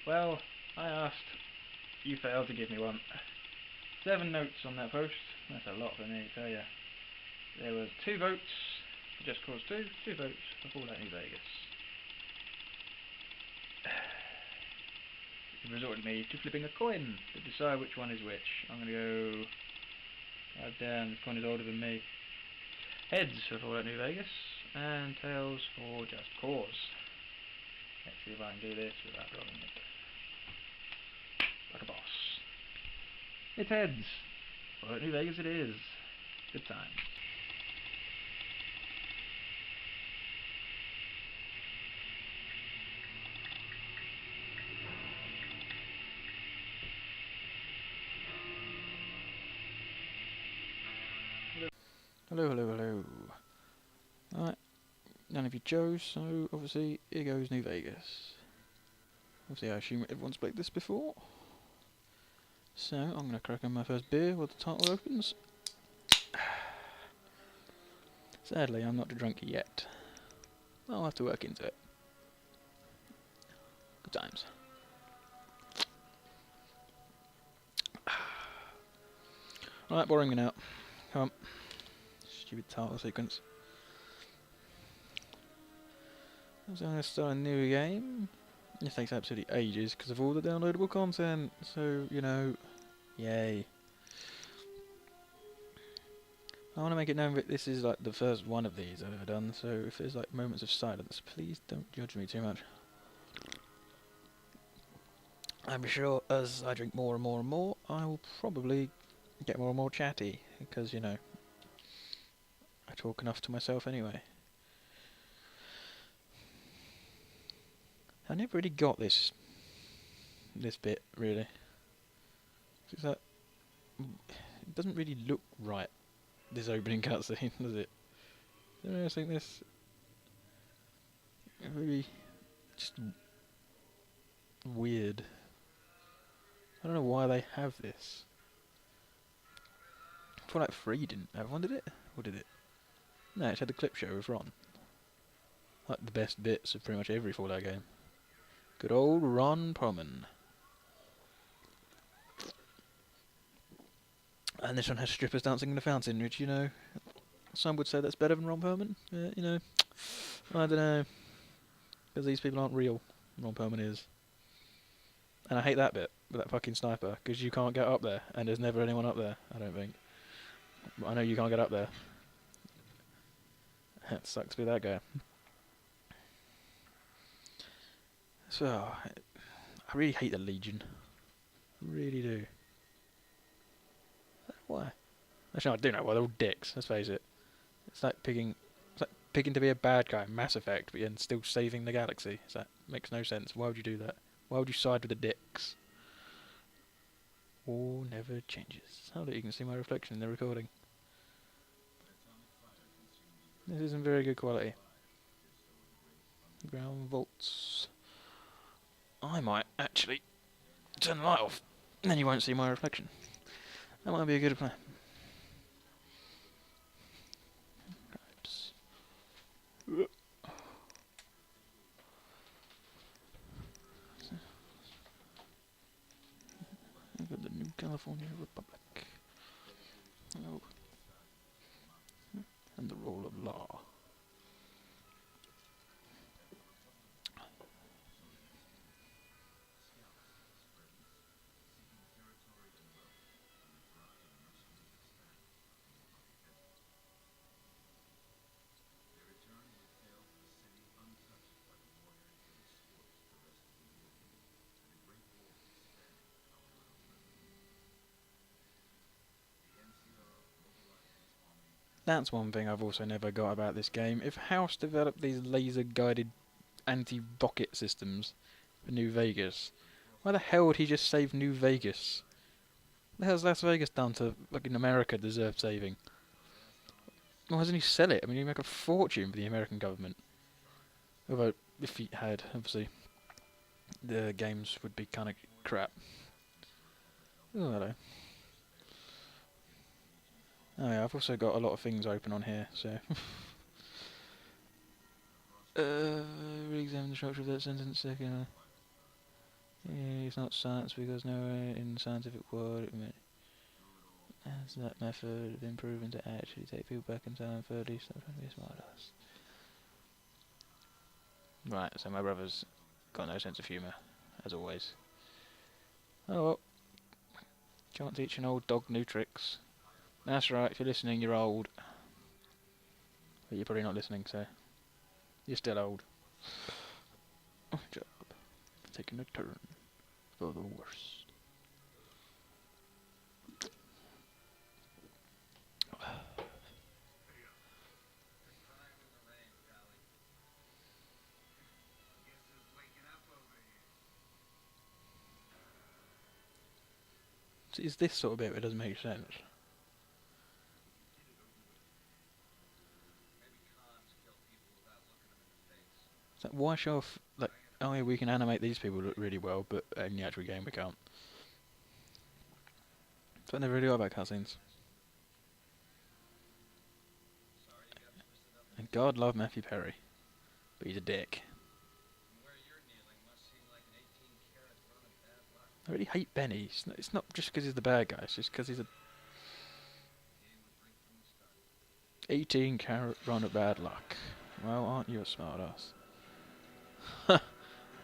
Well, I asked. You failed to give me one. 7 notes on that post. That's a lot for me, I tell ya. There was 2 votes for Just Cause 2, 2 votes for Fallout New Vegas. It resorted me to flipping a coin to decide which one is which. I'm gonna go... God damn, this coin is older than me. Heads for Fallout New Vegas, and tails for Just Cause. Let's see if I can do this without rolling it. Like a boss. It's heads. Fallout New Vegas it is. Good time. Hello. Alright, none of you chose, so obviously here goes New Vegas. Obviously I assume everyone's played this before. So I'm going to crack on my first beer while the title opens. Sadly I'm not drunk yet. I'll have to work into it. Good times. Alright, boring me now. Come on. Stupid title sequence. So I'm going to start a new game. This takes absolutely ages because of all the downloadable content, so, you know, yay. I want to make it known that this is like the first one of these I've ever done, so if there's like moments of silence, please don't judge me too much. I'm sure as I drink more and more, I will probably get more and more chatty, because, you know, I talk enough to myself anyway. I never really got this bit, really. It's like, it doesn't really look right, this opening cutscene, does it? I don't know, I think this really just weird. I don't know why they have this. Fallout 3 didn't have one, did it? Or did it? No, it had the clip show with Ron. Like the best bits of pretty much every Fallout game. Good old Ron Perlman. And this one has strippers dancing in the fountain, which, you know, some would say that's better than Ron Perlman. You know, I don't know. Because these people aren't real. Ron Perlman is. And I hate that bit, with that fucking sniper, because you can't get up there, and there's never anyone up there, I don't think. But I know you can't get up there. That sucks to be that guy. So, I really hate the Legion. Really do. Why? Actually, no, I do know why. They're all dicks. Let's face it. It's like picking to be a bad guy in Mass Effect, but then still saving the galaxy. So that makes no sense. Why would you do that? Why would you side with the dicks? War never changes. Oh, look, you can see my reflection in the recording. This isn't very good quality. Ground volts. I might actually turn the light off, and then you won't see my reflection. That might be a good plan. Oops. I've got the New California Republic. Oh. And the rule of law. That's one thing I've also never got about this game. If House developed these laser-guided anti-rocket systems for New Vegas, why the hell would he just save New Vegas? What the hell's Las Vegas done to fucking America deserve saving? Why doesn't he sell it? I mean, he'd make a fortune for the American government. Although, if he had, obviously, the games would be kind of crap. Oh, hello. Oh yeah, I've also got a lot of things open on here, so... re-examine the structure of that sentence second. It's not science because nowhere in the scientific world has that method been proven to actually take people back in time for at least a smart ass. Right, so my brother's got no sense of humour, as always. Oh well, can't teach an old dog new tricks. That's right, if you're listening, you're old. But you're probably not listening, so you're still old. Oh, job. Taking a turn for the worst. So it's this sort of bit that doesn't make sense. It's like, why show off, like, oh yeah, we can animate these people look really well, but in the actual game we can't. That's what I never really got about cutscenes. And God love Matthew Perry, but he's a dick. I really hate Benny. It's not just because he's the bad guy, it's just because he's a 18-carat run of bad luck. Well, aren't you a smartass?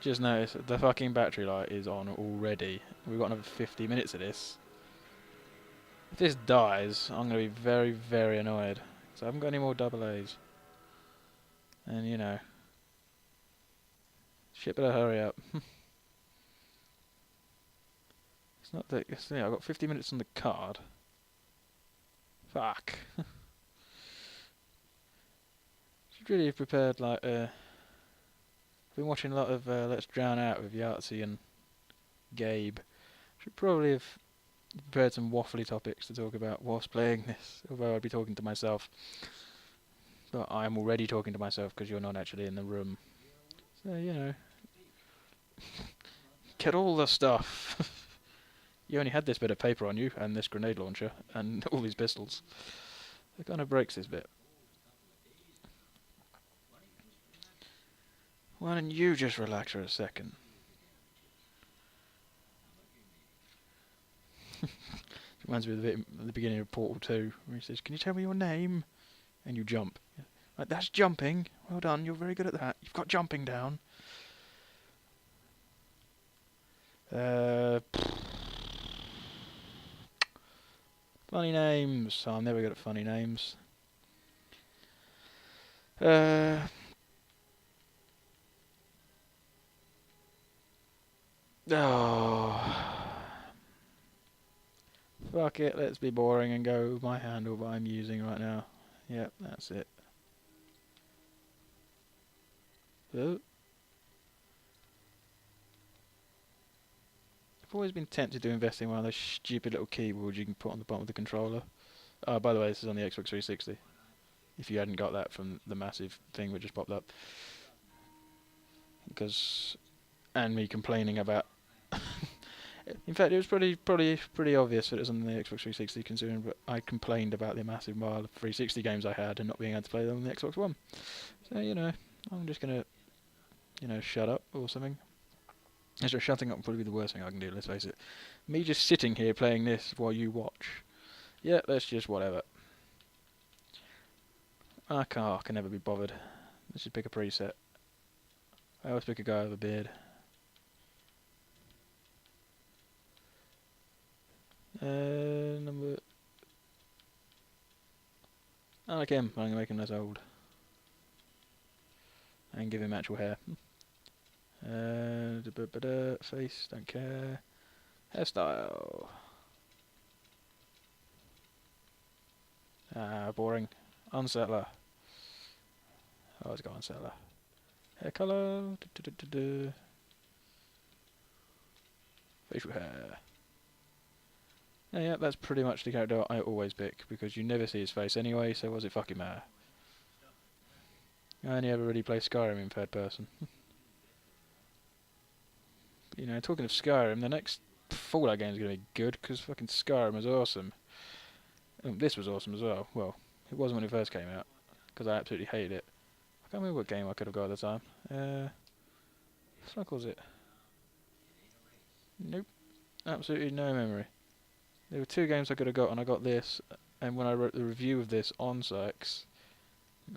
Just noticed the fucking battery light is on already. We've got another 50 minutes of this. If this dies, I'm going to be very, very annoyed. So I haven't got any more double A's. And, you know. Shit, better hurry up. It's not that... I've got 50 minutes on the card. Fuck. Should really have prepared, like, I've been watching a lot of Let's Drown Out with Yahtzee and Gabe. Should probably have prepared some waffly topics to talk about whilst playing this, although I'd be talking to myself. But I'm already talking to myself because you're not actually in the room. So, you know. Get all the stuff. You only had this bit of paper on you, and this grenade launcher, and all these pistols. It kind of breaks this bit. Why don't you just relax for a second? Reminds me of the bit at the beginning of Portal 2, where he says, "Can you tell me your name?" And you jump. Like, that's jumping. Well done, you're very good at that. You've got jumping down. Funny names. Oh, I'm never good at funny names. Oh. Fuck it, let's be boring and go with my handle that I'm using right now. Yep, that's it. Oh. I've always been tempted to invest in one of those stupid little keyboards you can put on the bottom of the controller. Oh, by the way, this is on the Xbox 360. If you hadn't got that from the massive thing that just popped up. Because... And me complaining about... In fact, it was pretty obvious that it was on the Xbox 360, considering that I complained about the massive pile of 360 games I had and not being able to play them on the Xbox One. So, you know, I'm just gonna, you know, shut up or something. Actually, shutting up would probably be the worst thing I can do, let's face it. Me just sitting here playing this while you watch. Yeah, that's just whatever. I can never be bothered. Let's just pick a preset. I always pick a guy with a beard. Number... I like him. I'm going to make him less old. And give him actual hair. Face, don't care. Hairstyle. Boring. Unsettler. Always go unsettler. Hair colour. Facial hair. Yeah, that's pretty much the character I always pick, because you never see his face anyway, so what's it fucking matter? I only ever really play Skyrim in third person. You know, talking of Skyrim, the next Fallout game is going to be good, because fucking Skyrim was awesome. This was awesome as well. Well, it wasn't when it first came out, because I absolutely hated it. I can't remember what game I could have got at the time. What the fuck was it? Nope. Absolutely no memory. There were 2 games I could have got, and I got this. And when I wrote the review of this on SYCS,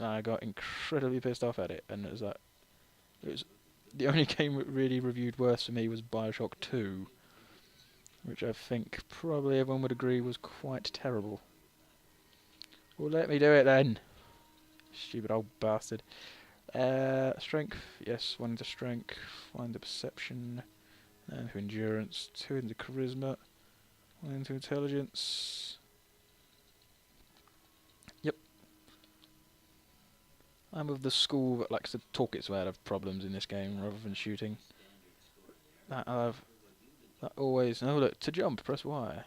I got incredibly pissed off at it. And it was like, it was the only game that really reviewed worse for me was Bioshock 2, which I think probably everyone would agree was quite terrible. Well, let me do it then. Stupid old bastard. Strength, yes, 1 into strength, 1 into perception, into endurance, 2 into charisma, 1 into intelligence. Yep. I'm of the school that likes to talk its way out of problems in this game rather than shooting. That always. Oh look, to jump, press Y.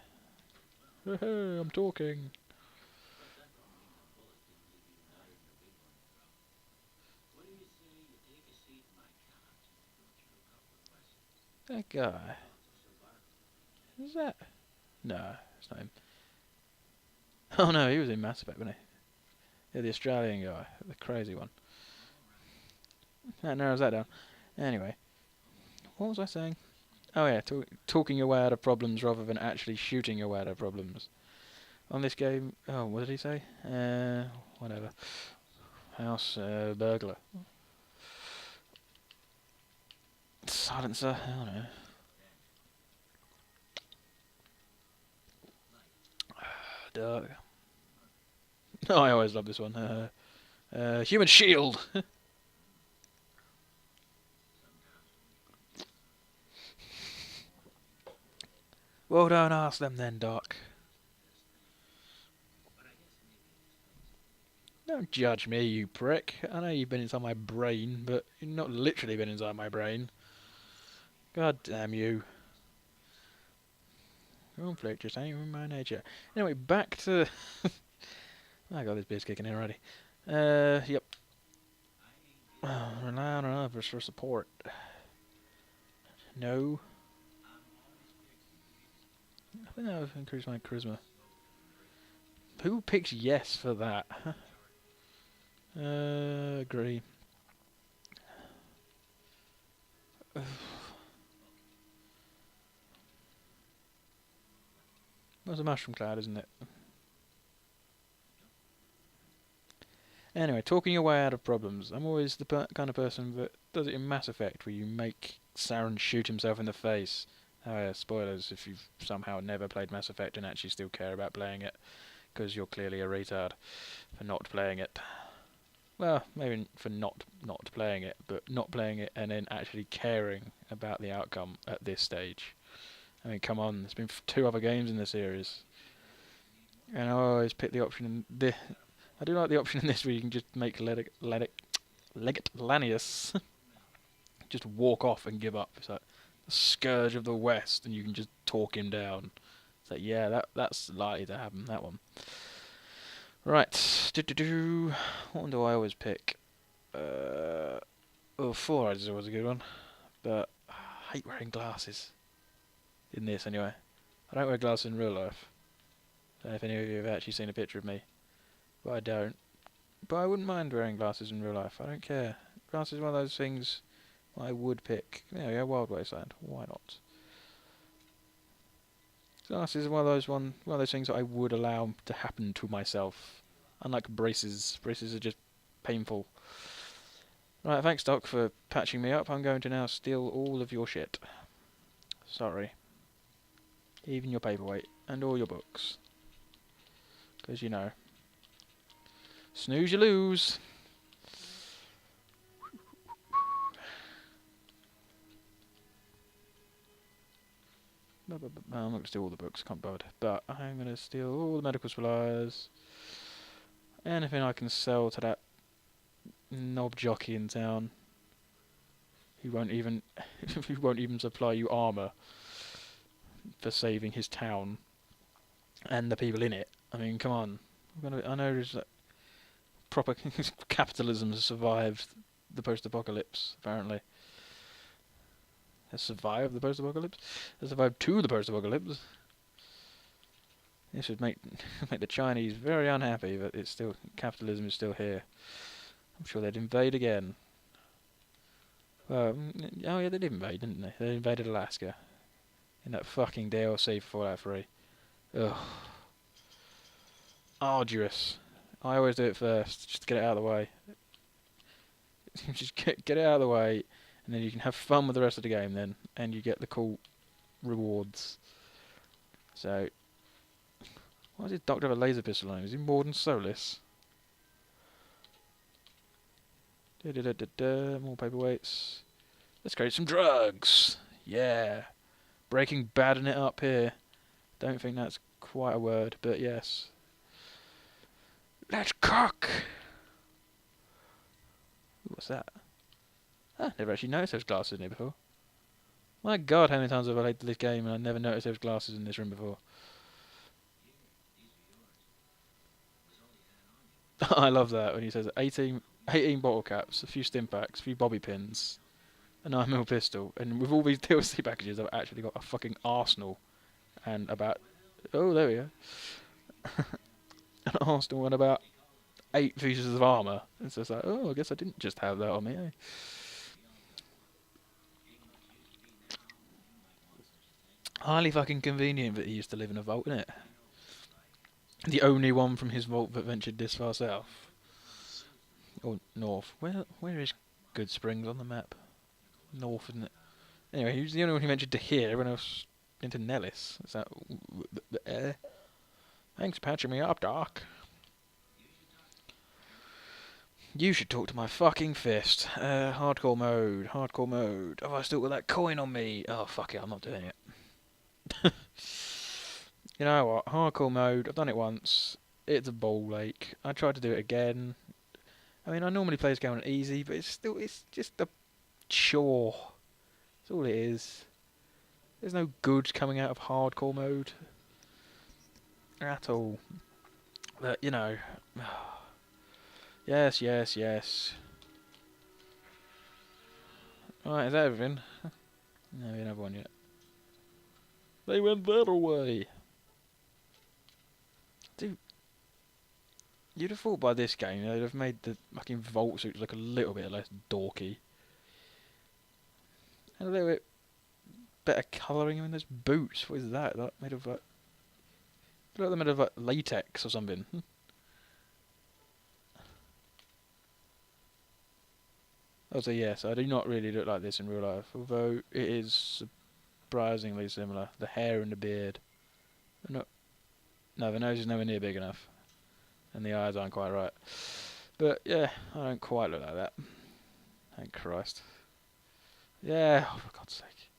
Hey, I'm talking. That guy. Who's that? No, it's not him. Oh no, he was in Mass Effect, wasn't he? Yeah, the Australian guy, the crazy one. That narrows that down. Anyway, what was I saying? Oh yeah, talking your way out of problems rather than actually shooting your way out of problems. On this game, oh, what did he say? Whatever. House burglar. Silencer, I don't know. Dark. Oh, I always love this one. Human shield! Well, don't ask them then, Doc. Don't judge me, you prick. I know you've been inside my brain, but you've not literally been inside my brain. God damn you. Conflict just ain't in my nature. Anyway, back to... I got this beer's kicking in already. Yep. Rely on others for support. No. I think I've increased my charisma. Who picks yes for that? Agree. That's a mushroom cloud, isn't it? Anyway, talking your way out of problems. I'm always the kind of person that does it in Mass Effect, where you make Saren shoot himself in the face. Oh yeah, spoilers if you've somehow never played Mass Effect and actually still care about playing it, because you're clearly a retard for not playing it. Well, maybe for not playing it, but not playing it and then actually caring about the outcome at this stage. I mean, come on, there's been 2 other games in the series, and I always pick the option. I do like the option in this where you can just make Legate Lanius just walk off and give up. It's like the Scourge of the West, and you can just talk him down. It's like, yeah, that's likely to happen. That one. Right. What one do I always pick? Four Eyes is always a good one, but I hate wearing glasses. In this, anyway. I don't wear glasses in real life. I don't know if any of you have actually seen a picture of me, but I don't. But I wouldn't mind wearing glasses in real life. I don't care. Glasses is one of those things I would pick. There we go, Wild Wasteland. Why not? Glasses is one of those things that I would allow to happen to myself. Unlike braces. Braces are just painful. Right, thanks Doc for patching me up. I'm going to now steal all of your shit. Sorry. Even your paperweight and all your books. Because, you know, snooze you lose. I'm not going to steal all the books, can't bother. But I'm going to steal all the medical supplies. Anything I can sell to that knob jockey in town. Who won't even supply you armour for saving his town and the people in it. I mean, come on. I know there's proper capitalism has survived the post-apocalypse, apparently. Has survived the post-apocalypse? Has survived to the post-apocalypse? This would make the Chinese very unhappy that capitalism is still here. I'm sure they'd invade again. Oh yeah, they did invade, didn't they? They invaded Alaska. in that fucking DLC for Fallout 3. Ugh. Arduous. I always do it first, just to get it out of the way. Just get it out of the way, and then you can have fun with the rest of the game then, and you get the cool rewards. So, why does this doctor have a laser pistol on him? Is he more than soulless? More paperweights. Let's create some drugs! Yeah! Breaking Badding it up here. Don't think that's quite a word, but yes. Let's cook! What's that? Ah, never actually noticed those glasses in here before. My god, how many times have I played this game and I never noticed there was glasses in this room before. I love that when he says 18 bottle caps, a few stim packs, a few bobby pins, a 9mm pistol, and with all these DLC packages I've actually got a fucking arsenal and about... Oh, there we go. An arsenal and about 8 pieces of armour. It's just like, oh, I guess I didn't just have that on me, eh? Highly fucking convenient that he used to live in a vault, innit? The only one from his vault that ventured this far south. Or north. Where is Good Springs on the map? North, isn't it? Anyway, he was the only one who ventured to here. Everyone else into Nellis. Is that... Thanks for patching me up, Doc. You should talk to my fucking fist. Hardcore mode. Hardcore mode. Have I still got that coin on me? Oh, fuck it. I'm not doing it. You know what? Hardcore mode. I've done it once. It's a ball ache. I tried to do it again. I mean, I normally play this game on easy, but it's just a chore. That's all it is. There's no good coming out of hardcore mode. At all. But, you know. Yes, yes, yes. Alright, is that everything? No, we don't have one yet. They went that away. Dude. You'd have thought by this game they'd have made the fucking vault suits look a little bit less dorky. And a little bit better colouring in those boots. What is that? That made of like... Look like they're made of like latex or something. Also, yes, I do not really look like this in real life, although it is surprisingly similar. The hair and the beard. No, the nose is nowhere near big enough. And the eyes aren't quite right. But, yeah, I don't quite look like that. Thank Christ. Yeah, oh, for God's sake.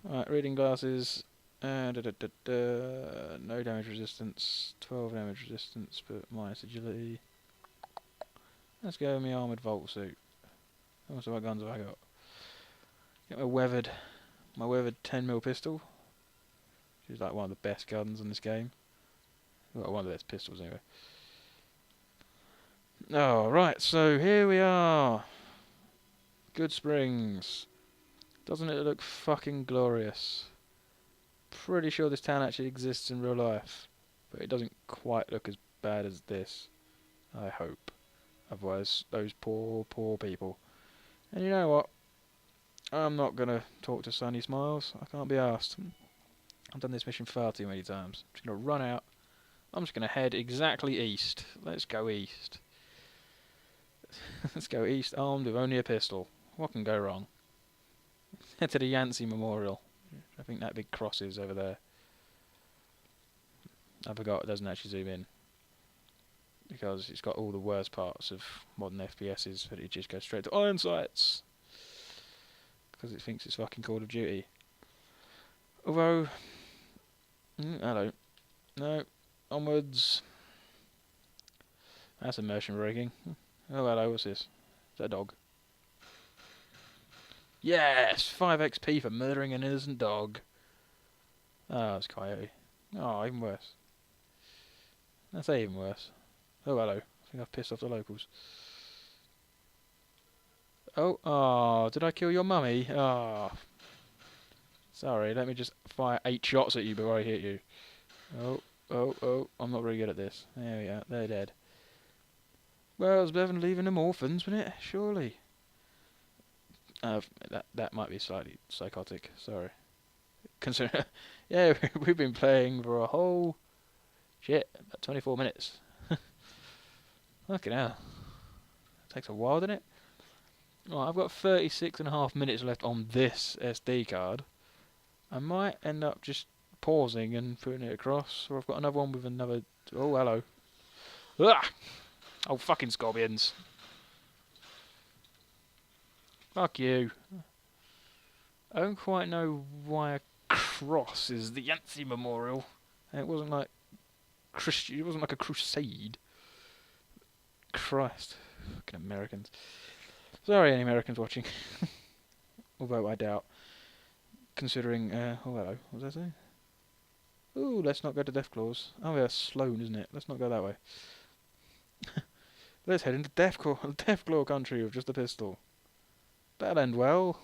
Alright, reading glasses. No damage resistance. 12 damage resistance, but minus agility. Let's go with my armoured vault suit. Also, what guns have I got? Get my weathered 10mm pistol, which is like one of the best guns in this game. Well, one of the best pistols anyway. Oh, right, so here we are. Good Springs. Doesn't it look fucking glorious? Pretty sure this town actually exists in real life, but it doesn't quite look as bad as this. I hope. Otherwise, those poor, poor people. And you know what? I'm not going to talk to Sunny Smiles. I can't be asked. I've done this mission far too many times. I'm just going to run out. I'm just going to head exactly east. Let's go east. Let's go east armed with only a pistol. What can go wrong? Head to the Yancey Memorial. I think that big cross is over there. I forgot it doesn't actually zoom in. Because it's got all the worst parts of modern FPSs, but it just goes straight to iron sights. Because it thinks it's fucking Call of Duty. Although... hello. No. Onwards. That's immersion rigging. Oh, hello, what's this? Is that a dog? Yes! 5 XP for murdering an innocent dog. Oh, it's Coyote. Oh, even worse. That's even worse. Oh, hello. I think I've pissed off the locals. Oh, did I kill your mummy? Oh. Sorry, let me just fire 8 shots at you before I hit you. Oh, I'm not very good at this. There we are, they're dead. Well, it's better than leaving them orphans, wasn't it? Surely. That might be slightly psychotic, sorry. Consider, yeah, we've been playing for a whole about 24 minutes. Fucking hell, takes a while, doesn't it? Right, I've got 36.5 minutes left on this SD card. I might end up just pausing and putting it across, or I've got another one with another. Oh, hello. Ah! Oh, fucking scorpions. Fuck you. I don't quite know why a cross is the Yancey Memorial. It wasn't like Christian. It wasn't like a crusade. Christ, fucking Americans. Sorry, any Americans watching. Although I doubt, considering. Oh, hello. What was I saying? Ooh, let's not go to Deathclaws. Oh, yeah, Sloan, isn't it? Let's not go that way. Let's head into Deathclaw country with just a pistol. That'll end well.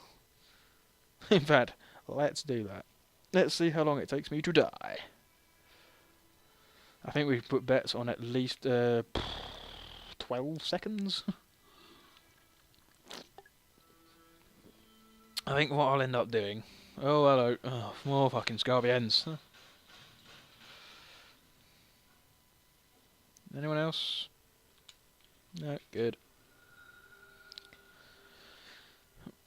In fact, let's do that. Let's see how long it takes me to die. I think we can put bets on at least 12 seconds. I think what I'll end up doing... Oh, hello. Oh, more fucking scorpions. Anyone else? No, good.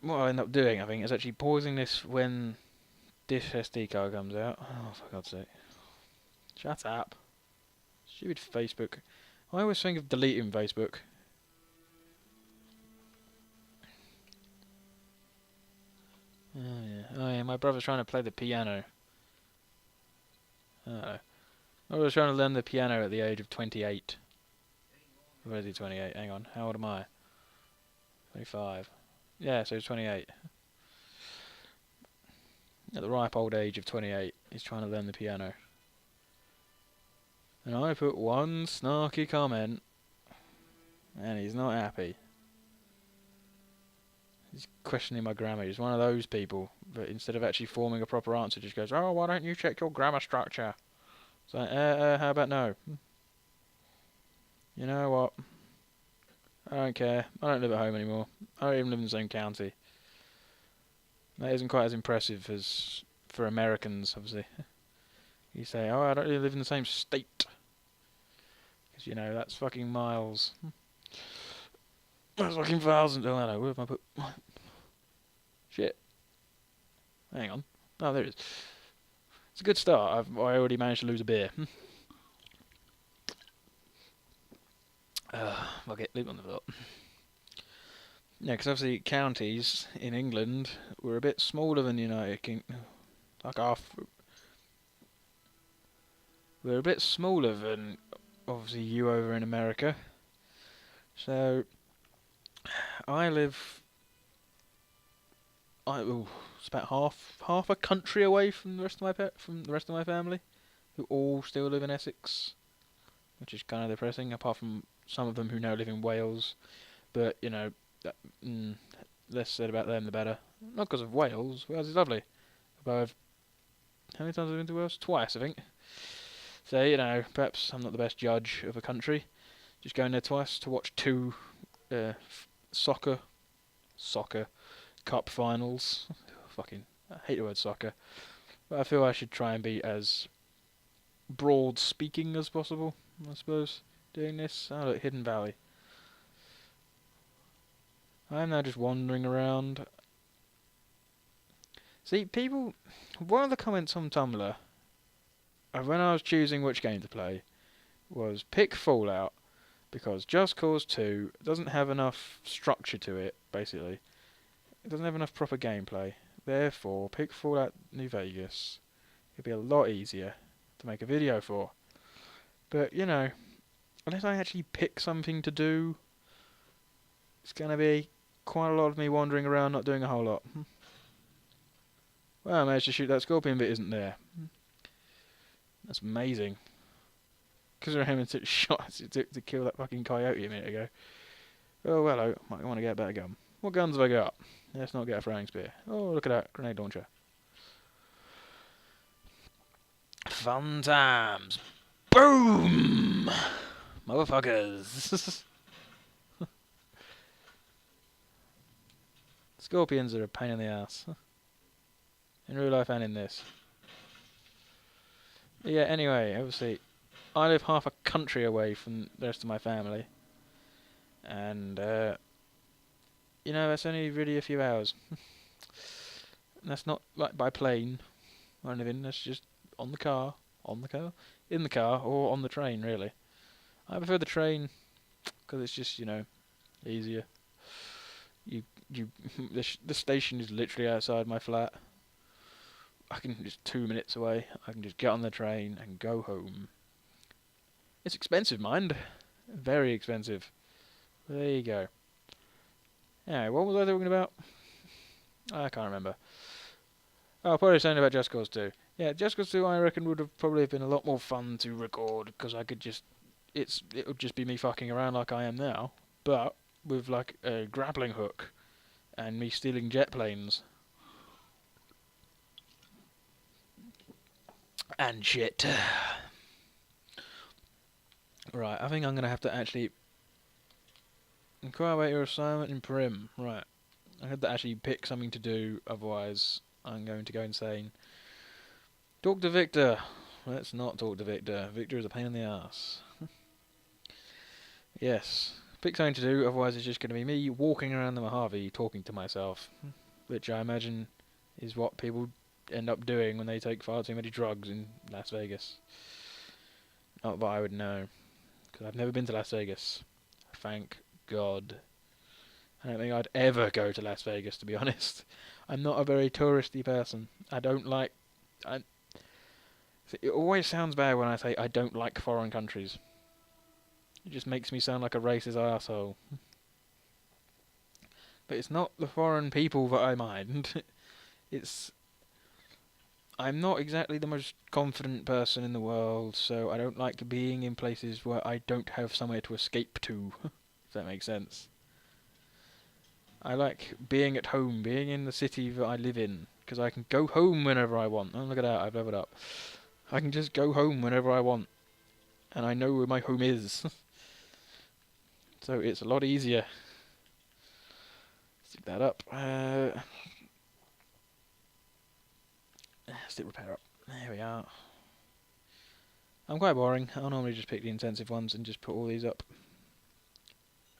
What I'll end up doing, I think, is actually pausing this when this SD card comes out. Oh, for God's sake. Shut up. Stupid Facebook. I always think of deleting Facebook. Oh yeah, my brother's trying to play the piano. I was trying to learn the piano at the age of 28. Where is he, 28? Hang on, how old am I? 25. Yeah, so he's 28. At the ripe old age of 28, he's trying to learn the piano. And I put one snarky comment, and he's not happy. He's questioning my grammar. He's one of those people that instead of actually forming a proper answer, just goes, "Oh, why don't you check your grammar structure?" It's like, how about no? You know what? I don't care. I don't live at home anymore. I don't even live in the same county. That isn't quite as impressive as for Americans, obviously. You say, "Oh, I don't really live in the same state." Because, you know, that's fucking miles. That's fucking thousands. Oh, hello, where have I put... Shit. Hang on. Oh, there it is. It's a good start. I already managed to lose a beer. Fuck it, leave it on the floor. Yeah, because obviously counties in England were a bit smaller than the United Kingdom. Like half. We're a bit smaller than obviously you over in America. So I live. It's about half a country away from the rest of my family, who all still live in Essex, which is kind of depressing. Apart from some of them who now live in Wales, but you know, less said about them the better. Not because of Wales. Wales is lovely. But how many times have I been to Wales? Twice, I think. So you know, perhaps I'm not the best judge of a country. Just going there twice to watch two soccer cup finals. Fucking, I hate the word soccer. But I feel I should try and be as broad speaking as possible, I suppose, doing this. Oh, look, Hidden Valley. I am now just wandering around. See, people... One of the comments on Tumblr, when I was choosing which game to play, was pick Fallout, because Just Cause 2 doesn't have enough structure to it, basically. It doesn't have enough proper gameplay. Therefore, pick Fallout New Vegas. It'd be a lot easier to make a video for. But, you know, unless I actually pick something to do, it's going to be quite a lot of me wandering around not doing a whole lot. Well, I managed to shoot that scorpion but isn't there. That's amazing. Because I him took shots it took to kill that fucking coyote a minute ago. Oh, hello. Might want to get a better gun. What guns have I got? Let's not get a throwing spear. Oh, look at that. Grenade launcher. Fun times. Boom! Motherfuckers. Scorpions are a pain in the ass. in real life and in this. But yeah, anyway, obviously, I live half a country away from the rest of my family. And, you know, that's only really a few hours. That's not like by plane or anything, that's just on the car, in the car, or on the train, really. I prefer the train, because it's just, you know, easier. You, the station is literally outside my flat. I can just 2 minutes away. I can just get on the train and go home. It's expensive, mind. Very expensive. There you go. Anyway, what was I talking about? I can't remember. Oh, probably something about Just Cause 2. Yeah, Just Cause 2 I reckon would have probably been a lot more fun to record, because I could just... it would just be me fucking around like I am now, but with like a grappling hook and me stealing jet planes. And shit. Right, I think I'm going to have to actually inquire about your assignment in Prim. Right. I had to actually pick something to do, otherwise I'm going to go insane. Talk to Victor. Let's not talk to Victor. Victor is a pain in the ass. Yes. Pick something to do, otherwise it's just going to be me walking around the Mojave talking to myself. Which I imagine is what people end up doing when they take far too many drugs in Las Vegas. Not that I would know, because I've never been to Las Vegas. Thank God. I don't think I'd ever go to Las Vegas, to be honest. I'm not a very touristy person. I don't like... it always sounds bad when I say I don't like foreign countries. It just makes me sound like a racist arsehole. But it's not the foreign people that I mind. It's... I'm not exactly the most confident person in the world, so I don't like being in places where I don't have somewhere to escape to, if that makes sense. I like being at home, being in the city that I live in, because I can go home whenever I want. Oh, look at that, I've leveled up. I can just go home whenever I want, and I know where my home is. So it's a lot easier. Stick that up. Stick repair up. There we are. I'm quite boring. I'll normally just pick the intensive ones and just put all these up.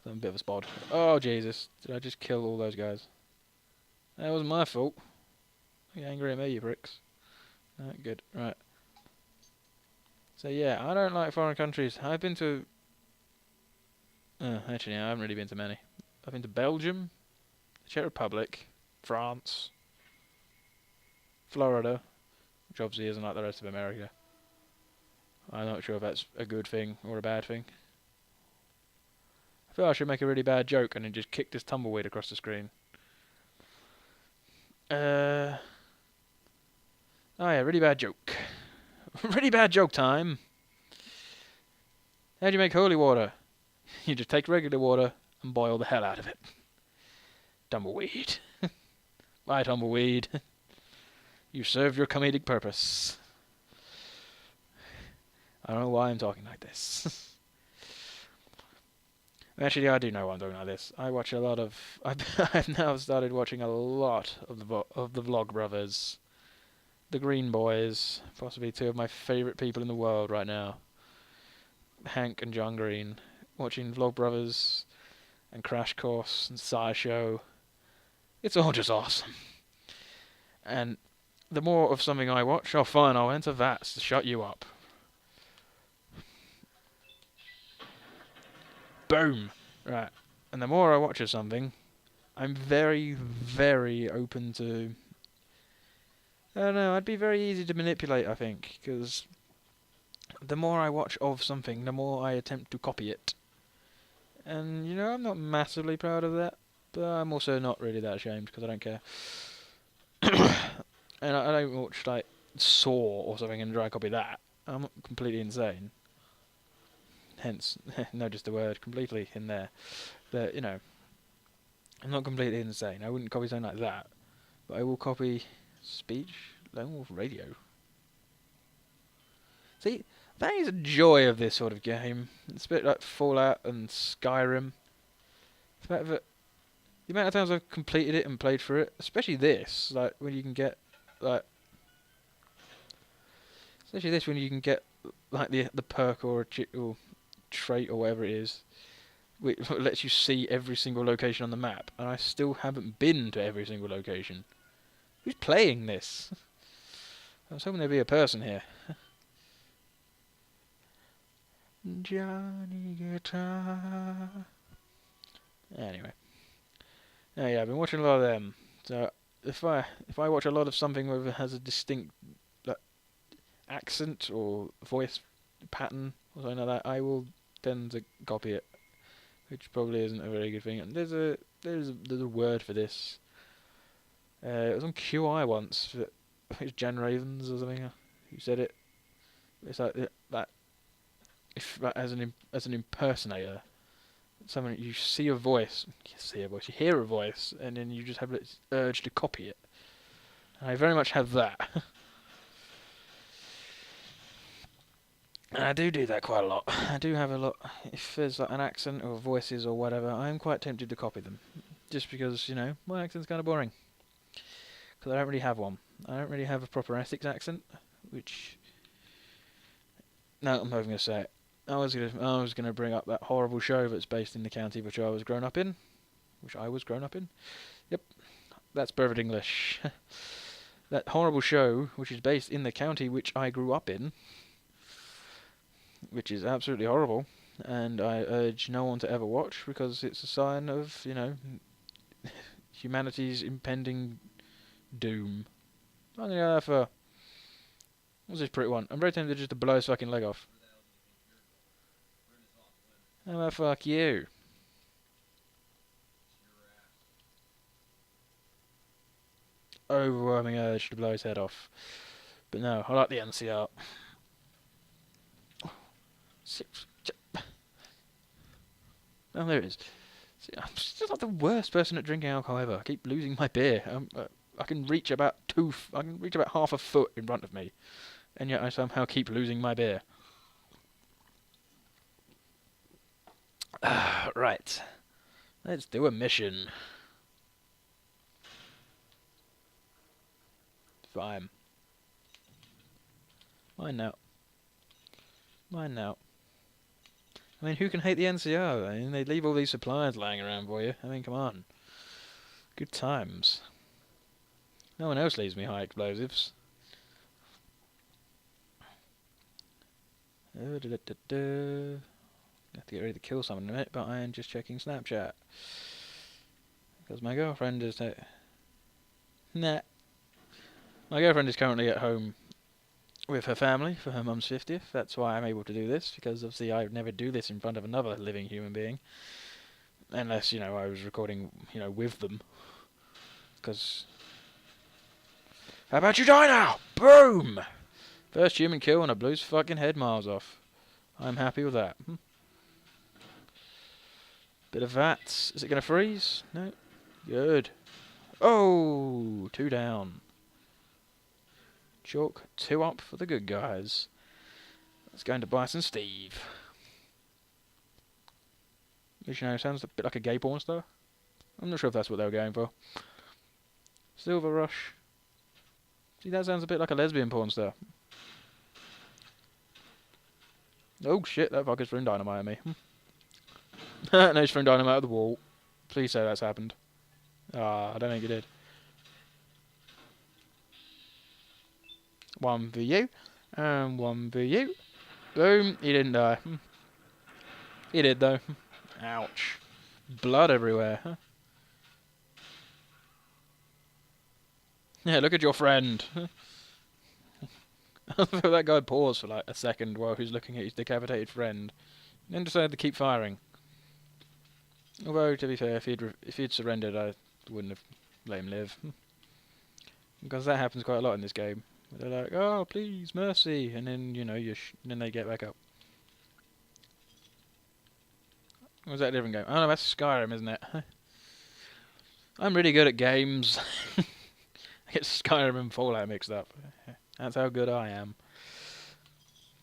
I'm a bit of a spod. Oh Jesus, did I just kill all those guys? That wasn't my fault. You're angry at me, you pricks. Good, right. So yeah, I don't like foreign countries. I've been to... actually, I haven't really been to many. I've been to Belgium, the Czech Republic, France, Florida, which obviously isn't like the rest of America. I'm not sure if that's a good thing or a bad thing. I feel I should make a really bad joke and then just kick this tumbleweed across the screen. Oh yeah, really bad joke. Really bad joke time. How do you make holy water? You just take regular water and boil the hell out of it. Tumbleweed. Bye, tumbleweed. You served your comedic purpose. I don't know why I'm talking like this. Actually, I do know why I'm talking like this. I watch a lot of... I've now started watching a lot of the Vlogbrothers. The Green Boys. Possibly two of my favourite people in the world right now. Hank and John Green. Watching Vlogbrothers and Crash Course and SciShow. It's all just awesome. And the more of something I watch, oh fine, I'll enter VATS to shut you up. Boom! Right. And the more I watch of something, I'm very, very open to... I don't know, I'd be very easy to manipulate, I think, because the more I watch of something, the more I attempt to copy it. And, you know, I'm not massively proud of that, but I'm also not really that ashamed, because I don't care. And I don't watch, like, Saw or something and try and copy that. I'm not completely insane. Hence, notice the word completely in there. But, you know, I'm not completely insane. I wouldn't copy something like that. But I will copy speech, Lone Wolf Radio. See, that is a joy of this sort of game. It's a bit like Fallout and Skyrim. The fact that the amount of times I've completed it and played through it, especially this, like when you can get like, especially this when you can get like the perk or or trait or whatever it is, which lets you see every single location on the map, and I still haven't been to every single location. Who's playing this? I was hoping there'd be a person here. Johnny Guitar. Anyway, yeah, I've been watching a lot of them. So if I watch a lot of something where it has a distinct like, accent or voice pattern or something like that, I will tend to copy it, which probably isn't a very good thing. And there's a word for this. It was on QI once. I think it's Jan Ravens or something who said it. It's like that. If like, as an impersonator, someone you see a voice, you hear a voice, and then you just have this urge to copy it. And I very much have that. And I do that quite a lot. I do have a lot. If there's like an accent or voices or whatever, I'm quite tempted to copy them, just because my accent's kind of boring. Because I don't really have one. I don't really have a proper Essex accent, which. No, I'm not even gonna say it. I was gonna bring up that horrible show that's based in the county which I was grown up in. Yep, that's perfect English. That horrible show, which is based in the county which I grew up in, which is absolutely horrible, and I urge no one to ever watch because it's a sign of humanity's impending doom. I'm gonna go there for. What's this pretty one? I'm very tempted just to blow his fucking leg off. How about fuck you? Overwhelming urge to blow his head off. But no, I like the NCR. Oh, there it is. See, I'm just like the worst person at drinking alcohol ever. I keep losing my beer. I can reach about half a foot in front of me, and yet I somehow keep losing my beer. Right. Let's do a mission. Fine. Mine now. I mean, who can hate the NCO? I mean, they leave all these supplies lying around for you. I mean, come on. Good times. No one else leaves me high explosives. I have to get ready to kill someone in a minute, but I am just checking Snapchat. Because my girlfriend is... Nah. My girlfriend is currently at home with her family for her mum's 50th. That's why I'm able to do this, because obviously I would never do this in front of another living human being. Unless, I was recording, with them. Because... How about you die now? Boom! First human kill and I blew his fucking head miles off. I'm happy with that. Bit of that. Is it going to freeze? No. Good. Oh! 2 down. Chalk 2 up for the good guys. Let's go into Bison Steve. Which, sounds a bit like a gay porn star. I'm not sure if that's what they were going for. Silver Rush. See, that sounds a bit like a lesbian porn star. Oh shit, that fucker's thrown dynamite at me. No, he's thrown dynamite at the wall. Please say that's happened. Ah, I don't think it did. 1 for you, and 1 for you. Boom, he didn't die. He did though. Ouch. Blood everywhere. Yeah, look at your friend. That guy paused for like a second while he was looking at his decapitated friend, and then decided to keep firing. Although, to be fair, if he'd surrendered, I wouldn't have let him live. Because that happens quite a lot in this game. They're like, "Oh, please, mercy," and then then they get back up. What was that different game? Oh no, that's Skyrim, isn't it? I'm really good at games. I get Skyrim and Fallout mixed up. That's how good I am.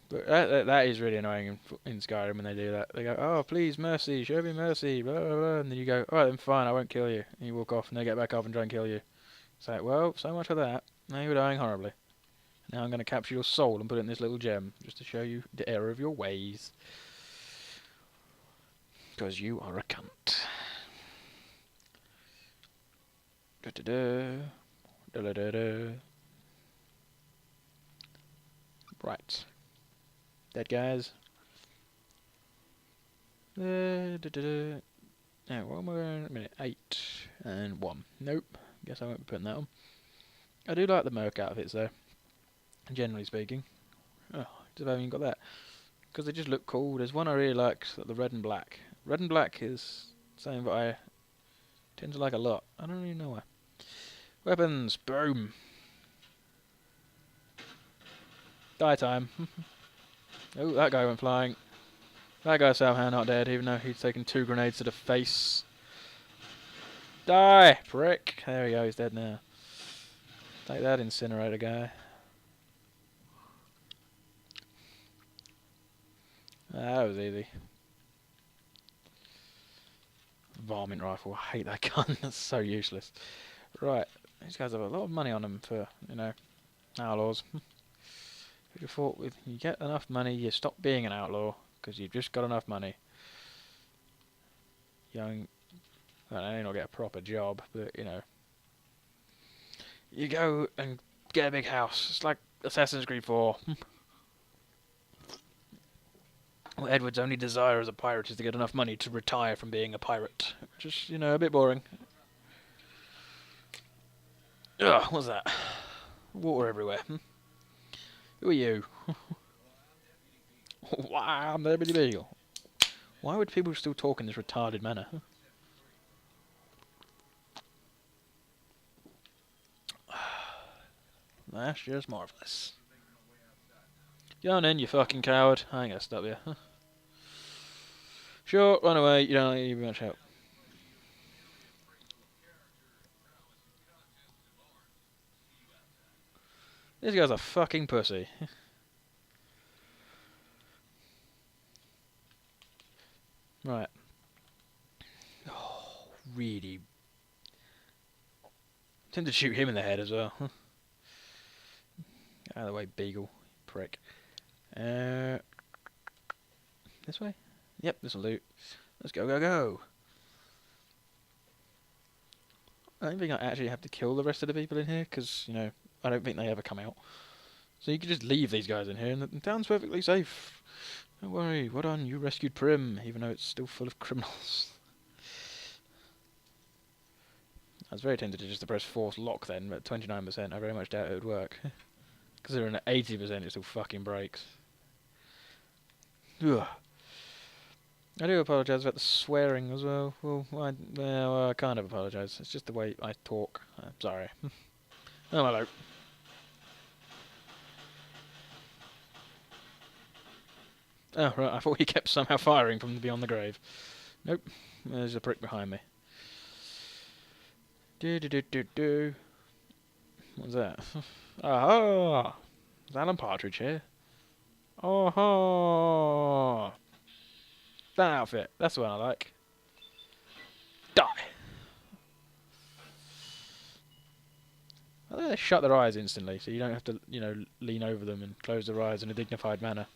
But that is really annoying in Skyrim when they do that. They go, "Oh, please, mercy, show me mercy," blah, blah, blah. And then you go, "Alright, then fine, I won't kill you." And you walk off, and they get back up and try and kill you. So, well, so much for that. Now you're dying horribly. Now I'm going to capture your soul and put it in this little gem, just to show you the error of your ways. Because you are a cunt. Da-da-da. Da-da-da-da. Right. Dead guys. Da-da-da. Now, what am I going in a minute? 8 and 1. Nope. Guess I won't be putting that on. I do like the Merc outfits though, generally speaking. Oh, just haven't even got that. Because they just look cool. There's one I really like, the red and black. Red and black is something that I tend to like a lot. I don't really know why. Weapons! Boom! Die time. Oh, that guy went flying. That guy's somehow not dead, even though he's taken 2 grenades to the face. Die, prick! There we go, he's dead now. Take that, incinerator guy. That was easy. Varmint rifle, I hate that gun, that's so useless. Right, these guys have a lot of money on them for, you know, outlaws. Who'd have thought with you get enough money, you stop being an outlaw, because you've just got enough money. You may not get a proper job, but, you know. You go and get a big house. It's like Assassin's Creed 4. Well, Edward's only desire as a pirate is to get enough money to retire from being a pirate. Which is, you know, a bit boring. Ugh, what's that? Water everywhere. Who are you? Wow, I'm Liberty Beagle. Why would people still talk in this retarded manner? That's just marvellous. Get on in, you fucking coward. I ain't gonna stop you. Sure, run away, you don't need much help. This guy's a fucking pussy. Right. Oh, really. Tend to shoot him in the head as well. Out of the way, Beagle. Prick. This way? Yep, this'll do. Let's go, go, go. I don't think I actually have to kill the rest of the people in here, because, you know, I don't think they ever come out. So you can just leave these guys in here, and the town's perfectly safe. Don't worry, well done, you rescued Prim, even though it's still full of criminals. I was very tempted to just press force lock then, but 29% I very much doubt it would work. Considering at 80% it still fucking breaks. Ugh. I do apologise about the swearing as well. Well, I kind of apologise. It's just the way I talk. I'm sorry. Oh, hello. Oh, right, I thought he kept somehow firing from beyond the grave. Nope. There's a prick behind me. Do. What's that? Aha! Is Alan Partridge here? Oh, that outfit. That's the one I like. Die! I think they shut their eyes instantly, so you don't have to, you know, lean over them and close their eyes in a dignified manner.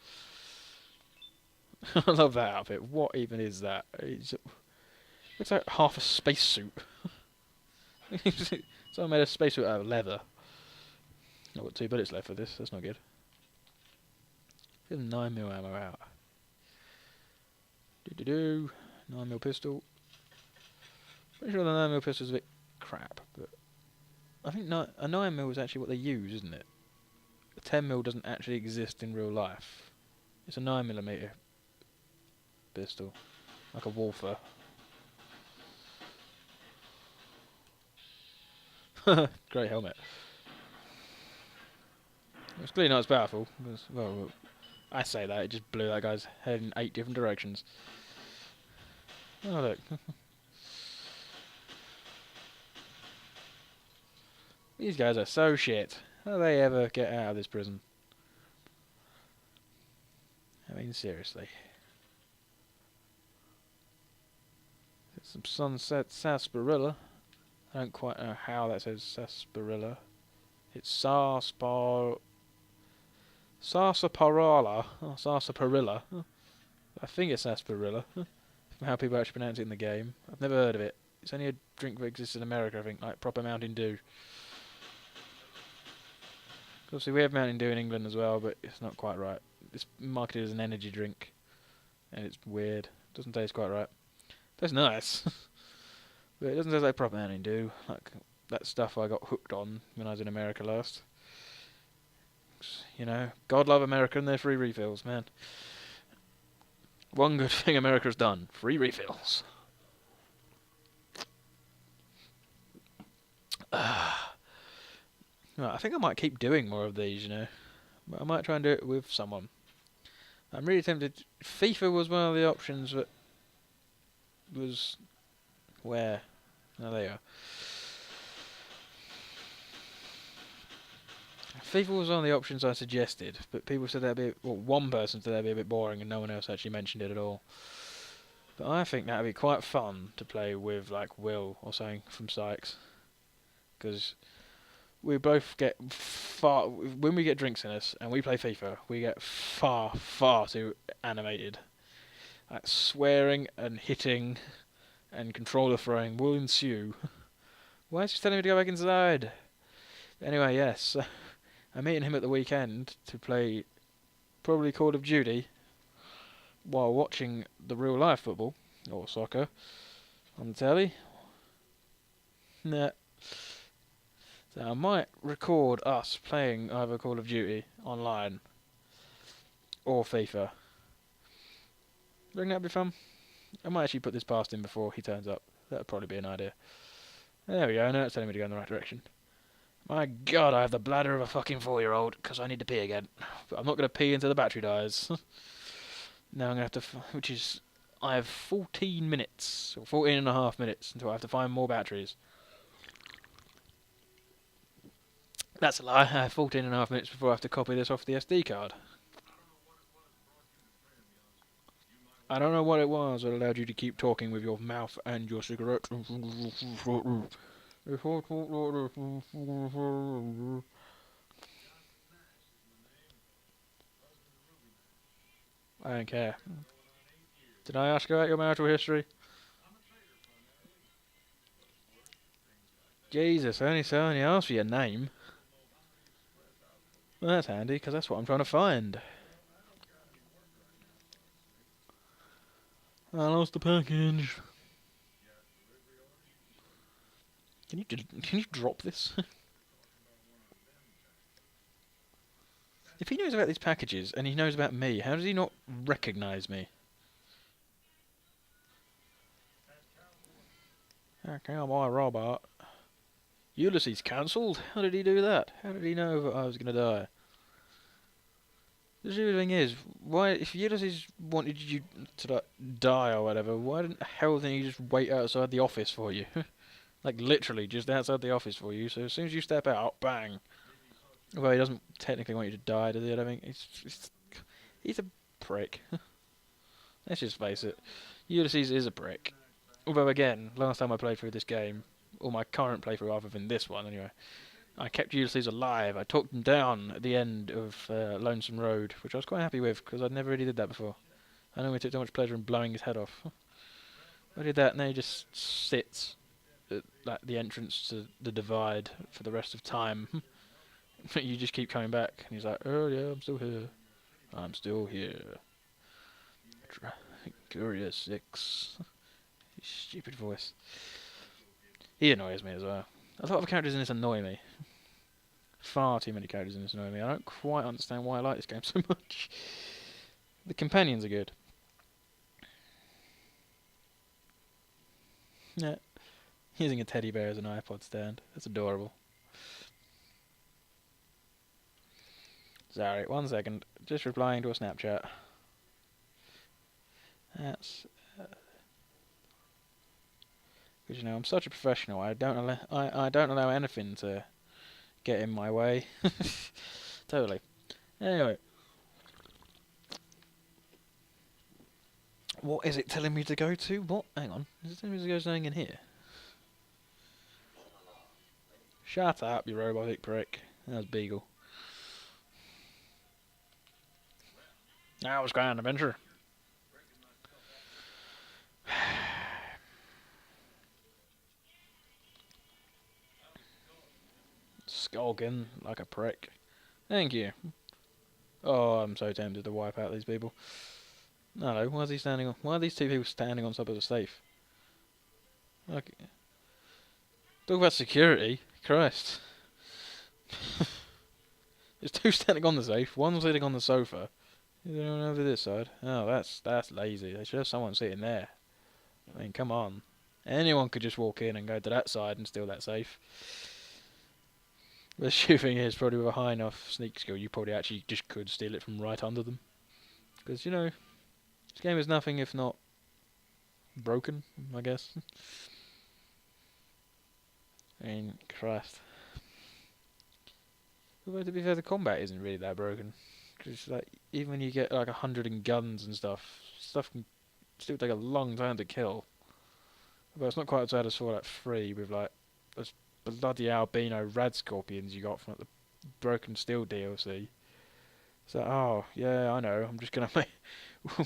I love that outfit. What even is that? It looks like half a spacesuit. Someone made a spacesuit out of leather. I've got 2 bullets left for this. That's not good. Get 9mm ammo out. 9mm pistol. Pretty sure the 9mm pistol is a bit crap, but I think a 9mm is actually what they use, isn't it? The 10mm doesn't actually exist in real life. It's a 9mm pistol, like a Walther. Great helmet. It's clearly not as powerful. Well, I say that, it just blew that guy's head in 8 different directions. Oh, look. These guys are so shit. How do they ever get out of this prison? I mean, seriously. Some sunset sarsaparilla. I don't quite know how that says sarsaparilla. It's sarsaparilla. Sarsaparilla. I think it's sarsaparilla. From how people actually pronounce it in the game. I've never heard of it. It's only a drink that exists in America, I think, like proper Mountain Dew. Obviously, we have Mountain Dew in England as well, but it's not quite right. It's marketed as an energy drink, and it's weird. It doesn't taste quite right. Tastes nice, but it doesn't taste like proper Mountain Dew, like that stuff I got hooked on when I was in America last. You know, God love America and their free refills, man. One good thing America's done: free refills. Right, I think I might keep doing more of these, you know. But I might try and do it with someone. I'm really tempted. FIFA was one of the options that was where. Oh, there you are. FIFA was one of the options I suggested, but people said that'd be. Well, one person said that'd be a bit boring, and no one else actually mentioned it at all. But I think that'd be quite fun to play with, like Will or something from SYCS, because we both get far when we get drinks in us and we play FIFA. We get far too animated. Like swearing and hitting and controller throwing will ensue. Why is he telling me to go back inside? Anyway, yes, I'm meeting him at the weekend to play probably Call of Duty while watching the real life football or soccer on the telly. Nah. So I might record us playing either Call of Duty online or FIFA. Think that'd be fun? I might actually put this past him before he turns up. That'd probably be an idea. There we go, now it's telling me to go in the right direction. My god, I have the bladder of a fucking 4-year-old, because I need to pee again. But I'm not going to pee until the battery dies. Now I'm going to have to, which is, I have 14 minutes, or 14 and a half minutes, until I have to find more batteries. That's a lie, I have 14 and a half minutes before I have to copy this off the SD card. I don't know what it was that allowed you to keep talking with your mouth and your cigarette. I don't care. Did I ask about your marital history? Jesus, I only asked for your name. Well, that's handy, because that's what I'm trying to find. I lost the package. Can you drop this? If he knows about these packages and he knows about me, how does he not recognise me? Cowboy robot. Ulysses cancelled? How did he do that? How did he know that I was going to die? The stupid thing is, why, if Ulysses wanted you to like, die or whatever, why didn't the hell didn't he just wait outside the office for you? Like literally just outside the office for you, so as soon as you step out, bang. Well, he doesn't technically want you to die, does he? I don't think he's a prick. Let's just face it. Ulysses is a prick. Although again, last time I played through this game, or my current playthrough other than this one anyway, I kept Ulysses alive. I talked him down at the end of Lonesome Road, which I was quite happy with, because I'd never really did that before. I normally took so much pleasure in blowing his head off. I did that, and then he just sits at like, the entrance to the divide for the rest of time. You just keep coming back, and he's like, oh yeah, I'm still here. I'm still here. Curious 6. Stupid voice. He annoys me as well. A lot of characters in this annoy me. Far too many characters in this annoy me. I don't quite understand why I like this game so much. The companions are good. Yeah. Using a teddy bear as an iPod stand. That's adorable. Sorry, 1 second. Just replying to a Snapchat. That's... Because, you know, I'm such a professional. I don't allow anything to get in my way. Totally. Anyway. What is it telling me to go to? What? Hang on. Is it telling me to go something in here? Shut up, you robotic prick. That was Beagle. That was Grand Adventure. Skulking like a prick. Thank you. Oh, I'm so tempted to wipe out these people. No, why is he standing on? Why are these two people standing on top of the safe? Okay. Talk about security. Christ. There's two standing on the safe, one sitting on the sofa. Is anyone over this side? Oh, that's lazy. They should have someone sitting there. I mean, come on. Anyone could just walk in and go to that side and steal that safe. The shooting is probably with a high enough sneak skill, you probably actually just could steal it from right under them. Because, you know, this game is nothing if not broken, I guess. I mean, Christ. Although, to be fair, the combat isn't really that broken. Because, like, even when you get, like, 100 in guns and stuff can still take a long time to kill. But it's not quite as bad as Fallout 3 with, like, those bloody albino rad scorpions you got from like, the Broken Steel DLC. So, oh, yeah, I know, I'm just gonna make...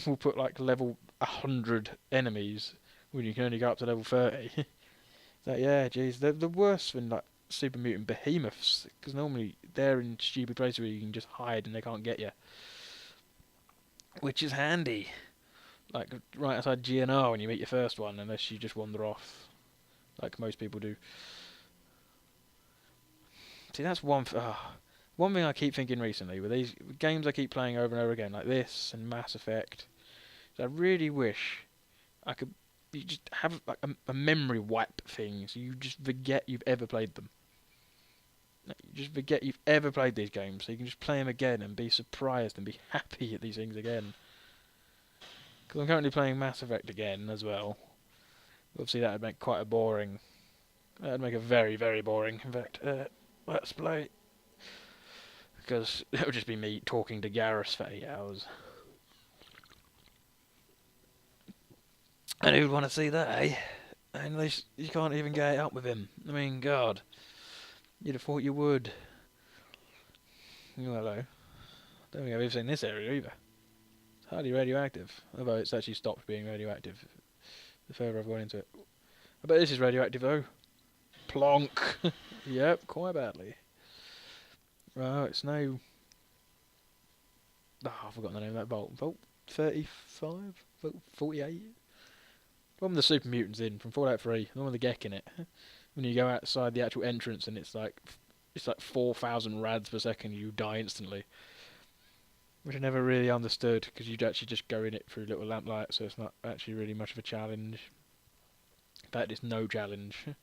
we'll put, like, level 100 enemies when you can only go up to level 30. So, yeah, jeez, they're worse than, like, super mutant behemoths, because normally they're in stupid places where you can just hide and they can't get you. Which is handy. Like, right outside GNR when you meet your first one, unless you just wander off, like most people do. See, that's one thing I keep thinking recently, with these games I keep playing over and over again, like this and Mass Effect, is I really wish I could you just have like a memory wipe thing, so you just forget you've ever played them. You just forget you've ever played these games, so you can just play them again and be surprised and be happy at these things again. Because I'm currently playing Mass Effect again as well. Obviously that would make quite a boring... That would make a very, very boring, in fact, let's play. Because it would just be me talking to Garrus for 8 hours. And who'd want to see that, eh? And you can't even get it up with him. I mean, God. You'd have thought you would. Oh, hello. Don't think I've ever seen this area either. It's hardly radioactive. Although it's actually stopped being radioactive the further I've gone into it. I bet this is radioactive though. Plonk! Yep, quite badly. Right, it's now... Oh, I've forgotten the name of that vault. Vault 35? Vault 48? The one with the super mutants in from Fallout 3. The one with the Gek in it. When you go outside the actual entrance and it's like 4,000 rads per second, you die instantly. Which I never really understood, because you'd actually just go in it through little lamplight, so it's not actually really much of a challenge. In fact, it's no challenge. I'm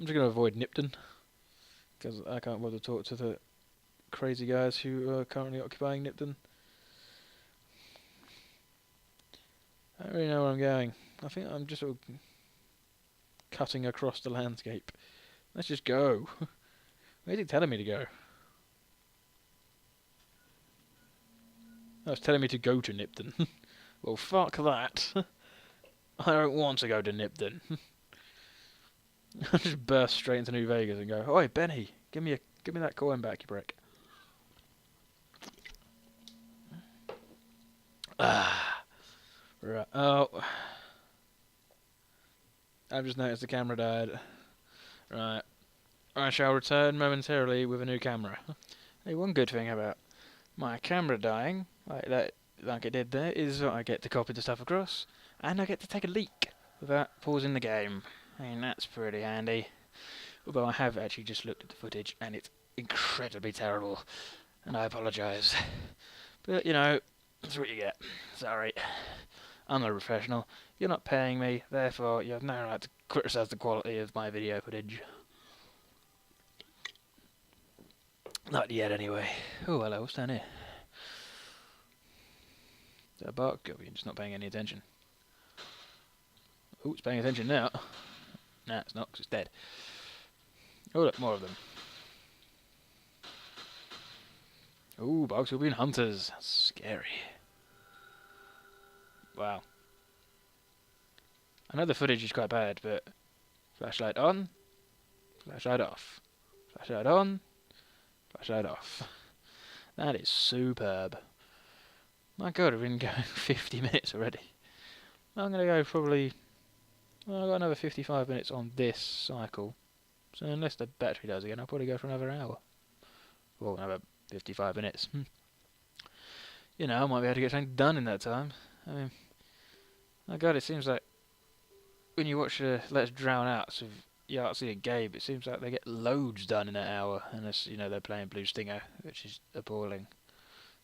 just going to avoid Nipton, because I can't bother to talk to the crazy guys who are currently occupying Nipton. I don't really know where I'm going. I think I'm just sort of cutting across the landscape. Let's just go. Where's it telling me to go? Oh, it's telling me to go to Nipton. Well, fuck that. I don't want to go to Nipton. I'll just burst straight into New Vegas and go, "Oi, Benny, give me that coin back, you prick." Ah, right. Oh, I've just noticed the camera died. Right. I shall return momentarily with a new camera. Hey, one good thing about my camera dying, like it did there, is that I get to copy the stuff across, and I get to take a leak without pausing the game. I mean, that's pretty handy. Although I have actually just looked at the footage, and it's incredibly terrible, and I apologise. But, you know, that's what you get. Sorry. I'm not a professional. You're not paying me, therefore you have no right to criticise the quality of my video footage. Not yet, anyway. Oh, hello, what's down here? Is that a bark? Go, you're just not paying any attention. Oh, it's paying attention now. Nah, it's not, because it's dead. Oh, look, more of them. Oh, barks will be hunters. That's scary. Wow. I know the footage is quite bad, but flashlight on, flashlight off. Flashlight on, flashlight off. That is superb. My god, I've been going 50 minutes already. I'm going to go probably... Well, I've got another 55 minutes on this cycle. So unless the battery does again, I'll probably go for another hour. Or another 55 minutes. You know, I might be able to get something done in that time. I mean, my god, it seems like when you watch Let's Drown Out, so Yahtzee and Gabe, it seems like they get loads done in an hour, unless, you know, they're playing Blue Stinger, which is appalling.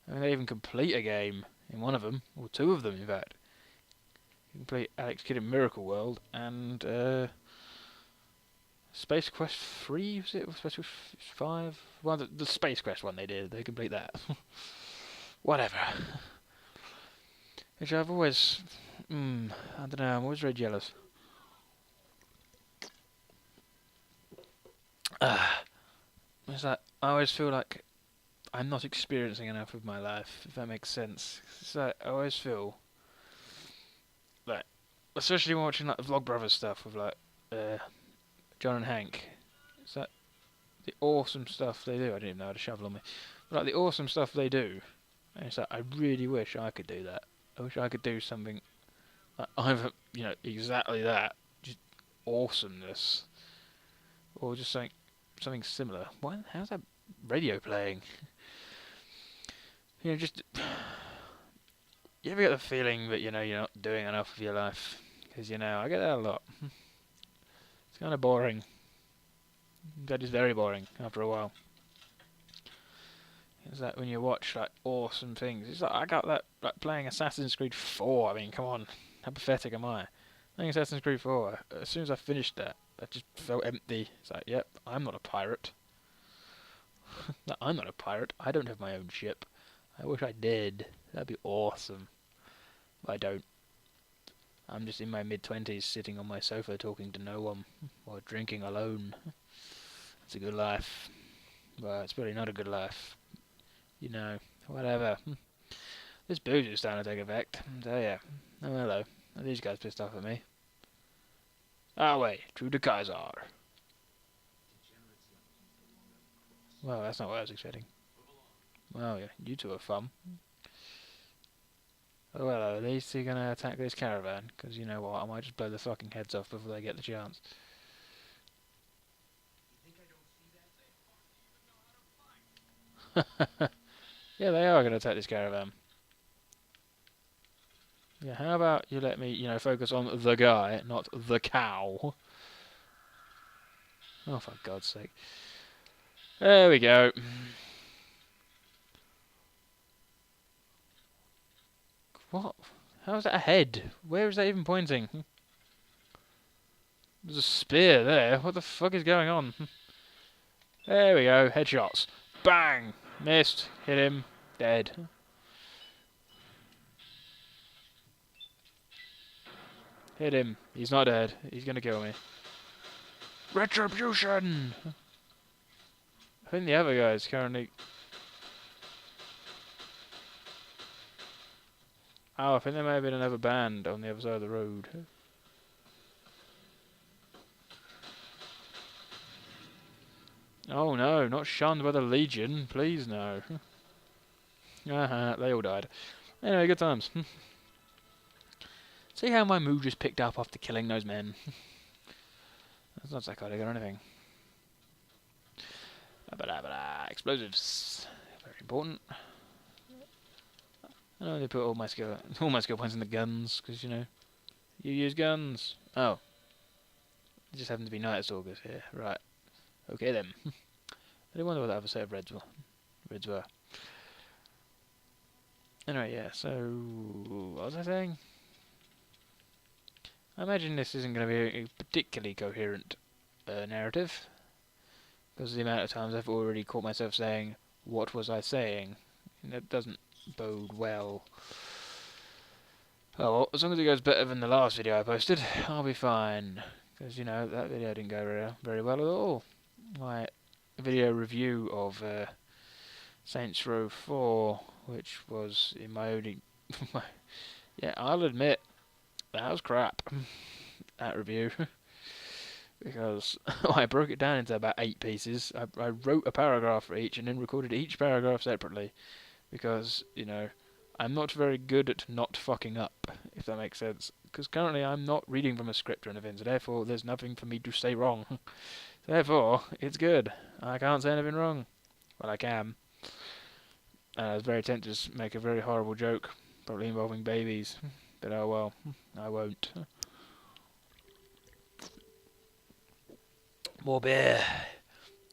I mean, they even complete a game in one of them, or two of them, in fact. You complete Alex Kidd in Miracle World, and Space Quest 3, was it? Or Space Quest 5? Well, the Space Quest one they did, they complete that. Whatever. Which I've always... I don't know, I'm always very jealous. It's like, I always feel like I'm not experiencing enough of my life, if that makes sense. It's like, I always feel like, especially when watching like the Vlogbrothers stuff with like John and Hank. It's like the awesome stuff they do. I didn't even know how to shovel on me. But like the awesome stuff they do. And it's like, I really wish I could do that. I wish I could do something like either, you know, exactly that, just awesomeness, or just something similar. Why? How's that radio playing? You know, just you ever get the feeling that, you know, you're not doing enough of your life? Because, you know, I get that a lot. It's kind of boring. That is very boring after a while. It's like when you watch like awesome things. It's like I got that like playing Assassin's Creed 4. I mean, come on, how pathetic am I? Playing Assassin's Creed 4. As soon as I finished that, I just felt empty. It's like, yep, I'm not a pirate. No, I'm not a pirate. I don't have my own ship. I wish I did. That'd be awesome. But I don't. I'm just in my mid-20s sitting on my sofa talking to no one or drinking alone. It's a good life. Well, it's probably not a good life. You know, whatever. This booze is starting to take effect. So yeah. Oh, hello. Are these guys pissed off at me? Ah, wait. True to Kaiser. Well, that's not what I was expecting. Well, yeah. You two are fun. Oh, hello. At least you're going to attack this caravan. Because you know what? I might just blow the fucking heads off before they get the chance. Yeah, they are going to attack this caravan. Yeah, how about you let me, you know, focus on the guy, not the cow. Oh, for God's sake. There we go. What? How is that a head? Where is that even pointing? There's a spear there. What the fuck is going on? There we go. Headshots. Bang! Missed. Hit him. Dead. Hit him. He's not dead. He's gonna kill me. Retribution! I think the other guy's currently... Oh, I think there may have been another band on the other side of the road. Oh no, not shunned by the Legion. Please no. They all died. Anyway, good times. See how my mood just picked up after killing those men? That's not psychotic or anything. Explosives. Very important. I only put all my skill points in the guns, because, you know, you use guns. Oh. It just happened to be Night Stalkers here. Right. Okay then. I did wonder what that other set of reds were. Anyway, yeah, so what was I saying? I imagine this isn't going to be a particularly coherent narrative, because of the amount of times I've already caught myself saying, what was I saying? And that doesn't bode well. Oh well, as long as it goes better than the last video I posted, I'll be fine. Because, you know, that video didn't go very well at all. My video review of Saints Row 4, which was in my only... yeah, I'll admit, that was crap. That review. because I broke it down into about 8 pieces. I wrote a paragraph for each and then recorded each paragraph separately because, you know, I'm not very good at not fucking up, if that makes sense. Because currently I'm not reading from a script or anything, so therefore there's nothing for me to say wrong. Therefore, it's good. I can't say anything wrong. Well, I can. I was very tempted to make a very horrible joke, probably involving babies. But oh well, I won't. More beer.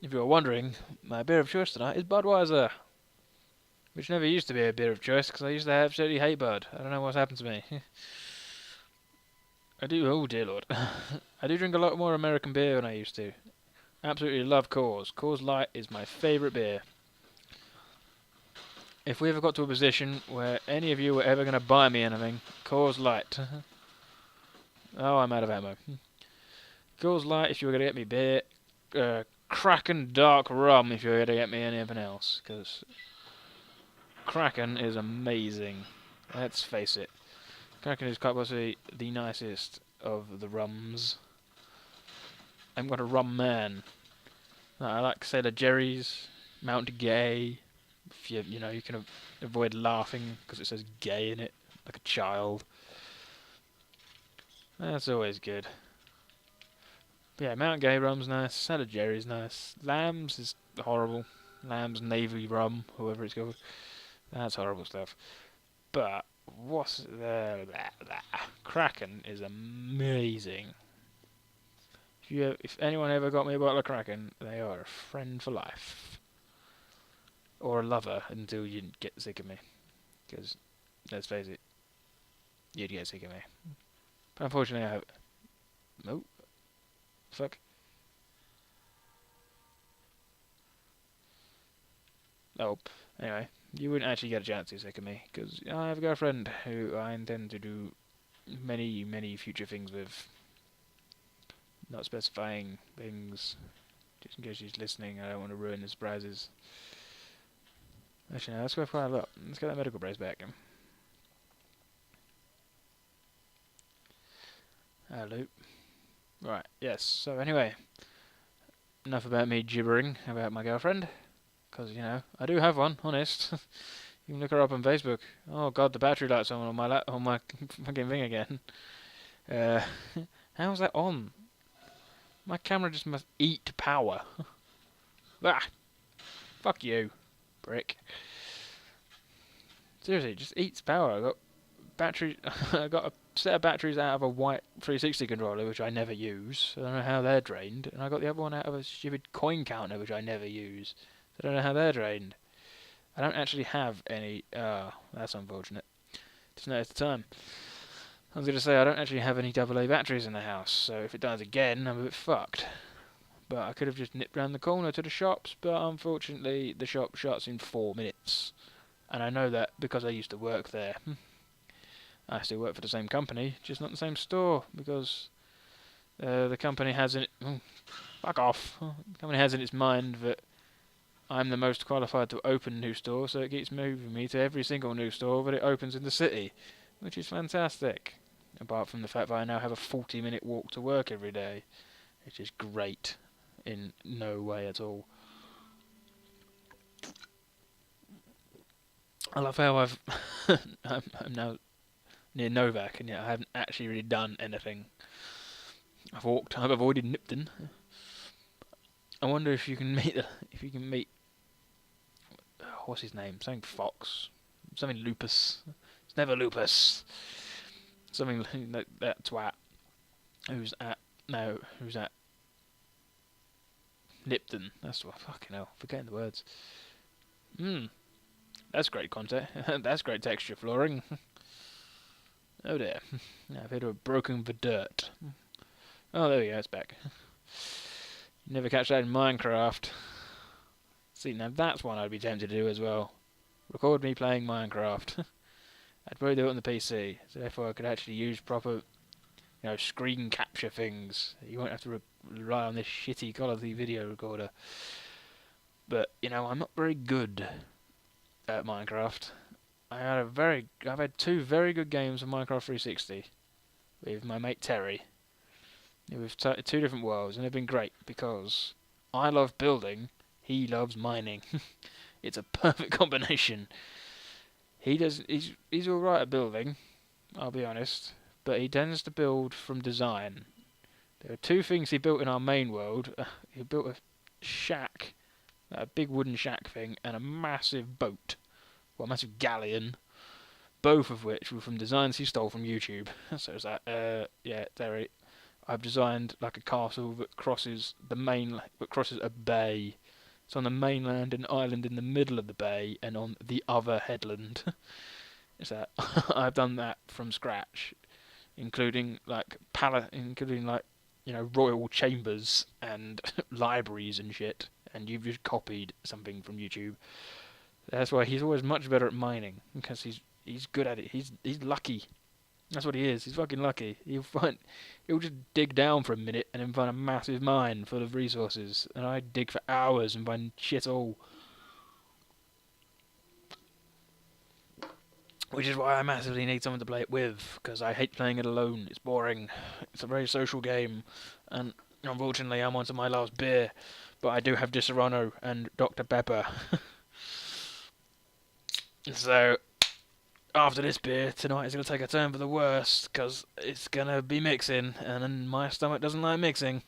If you're wondering, my beer of choice tonight is Budweiser, which never used to be a beer of choice because I used to absolutely hate Bud. I don't know what's happened to me. I do, oh dear lord. I do drink a lot more American beer than I used to. Absolutely love Coors. Coors Light is my favourite beer. If we ever got to a position where any of you were ever going to buy me anything, Coors Light. Oh, I'm out of ammo. Coors Light if you were going to get me beer. Kraken Dark Rum if you were going to get me anything else. Because Kraken is amazing. Let's face it. Kraken is quite possibly the nicest of the rums. I'm got a rum man. I like Sailor Jerry's, Mount Gay. If you know, you can avoid laughing because it says gay in it, like a child. That's always good. But yeah, Mount Gay rum's nice. Sailor Jerry's nice. Lamb's is horrible. Lamb's Navy rum, whoever it's called. That's horrible stuff. But what's Kraken is amazing. If anyone ever got me a bottle of Kraken, they are a friend for life. Or a lover until you get sick of me. Because, let's face it, you'd get sick of me. But unfortunately I have... Nope. Fuck. Oh, anyway. You wouldn't actually get a chance to get sick of me. Because I have a girlfriend who I intend to do many, many future things with. Not specifying things, just in case she's listening. I don't want to ruin the surprises. Actually, no, that's worth quite a lot. Let's get that medical brace back. Hello. Right, yes. So anyway, enough about me gibbering about my girlfriend. Because, you know, I do have one, honest. You can look her up on Facebook. Oh god, the battery light's on my fucking thing again. How's that on? My camera just must eat power. Ah! Fuck you, prick. Seriously, it just eats power. I got battery. I got a set of batteries out of a white 360 controller, which I never use. I don't know how they're drained. And I got the other one out of a stupid coin counter, which I never use. I don't know how they're drained. I don't actually have any. That's unfortunate. Just noticed the time. I was going to say I don't actually have any AA batteries in the house, so if it dies again, I'm a bit fucked. But I could have just nipped round the corner to the shops, but unfortunately the shop shuts in 4 minutes. And I know that because I used to work there. I still work for the same company, just not the same store, because the company has in it... fuck off. The company has in its mind that I'm the most qualified to open new stores, so it keeps moving me to every single new store that it opens in the city, which is fantastic. Apart from the fact that I now have a 40-minute walk to work every day, which is great in no way at all. I love how I'm now near Novak, and yet I haven't actually really done anything. I've avoided Nipton. I wonder if you can meet what's his name? Something Fox. Something Lupus. It's never Lupus. Something like that twat. Who's at Lipton. That's what fucking hell. Forgetting the words. That's great content. That's great texture flooring. Oh dear. Now I've hit a broken the dirt. Oh, there we go. It's back. You never catch that in Minecraft. See, now that's one I'd be tempted to do as well. Record me playing Minecraft. I'd probably do it on the PC, so therefore I could actually use proper, screen capture things. You won't have to rely on this shitty quality video recorder. But, I'm not very good at Minecraft. I've had 2 very good games of Minecraft 360 with my mate Terry. We've started two different worlds, and they've been great because I love building, he loves mining. It's a perfect combination. He's all right at building, I'll be honest, but he tends to build from design. There are two things he built in our main world. He built a shack, a big wooden shack thing, and a massive boat, well, a massive galleon, both of which were from designs he stole from YouTube. So it's like, yeah, there. I've designed like a castle that crosses a bay. It's on the mainland, an island in the middle of the bay, and on the other headland. It's that I've done that from scratch, including like royal chambers and libraries and shit. And you've just copied something from YouTube. That's why he's always much better at mining because he's good at it. He's lucky. That's what he is. He's fucking lucky. He'll just dig down for a minute and then find a massive mine full of resources. And I dig for hours and find shit all. Which is why I massively need someone to play it with, because I hate playing it alone. It's boring. It's a very social game, and unfortunately I'm on to my last beer. But I do have Disaronno and Dr. Pepper. So after this beer, tonight is going to take a turn for the worse, because it's going to be mixing, and then my stomach doesn't like mixing.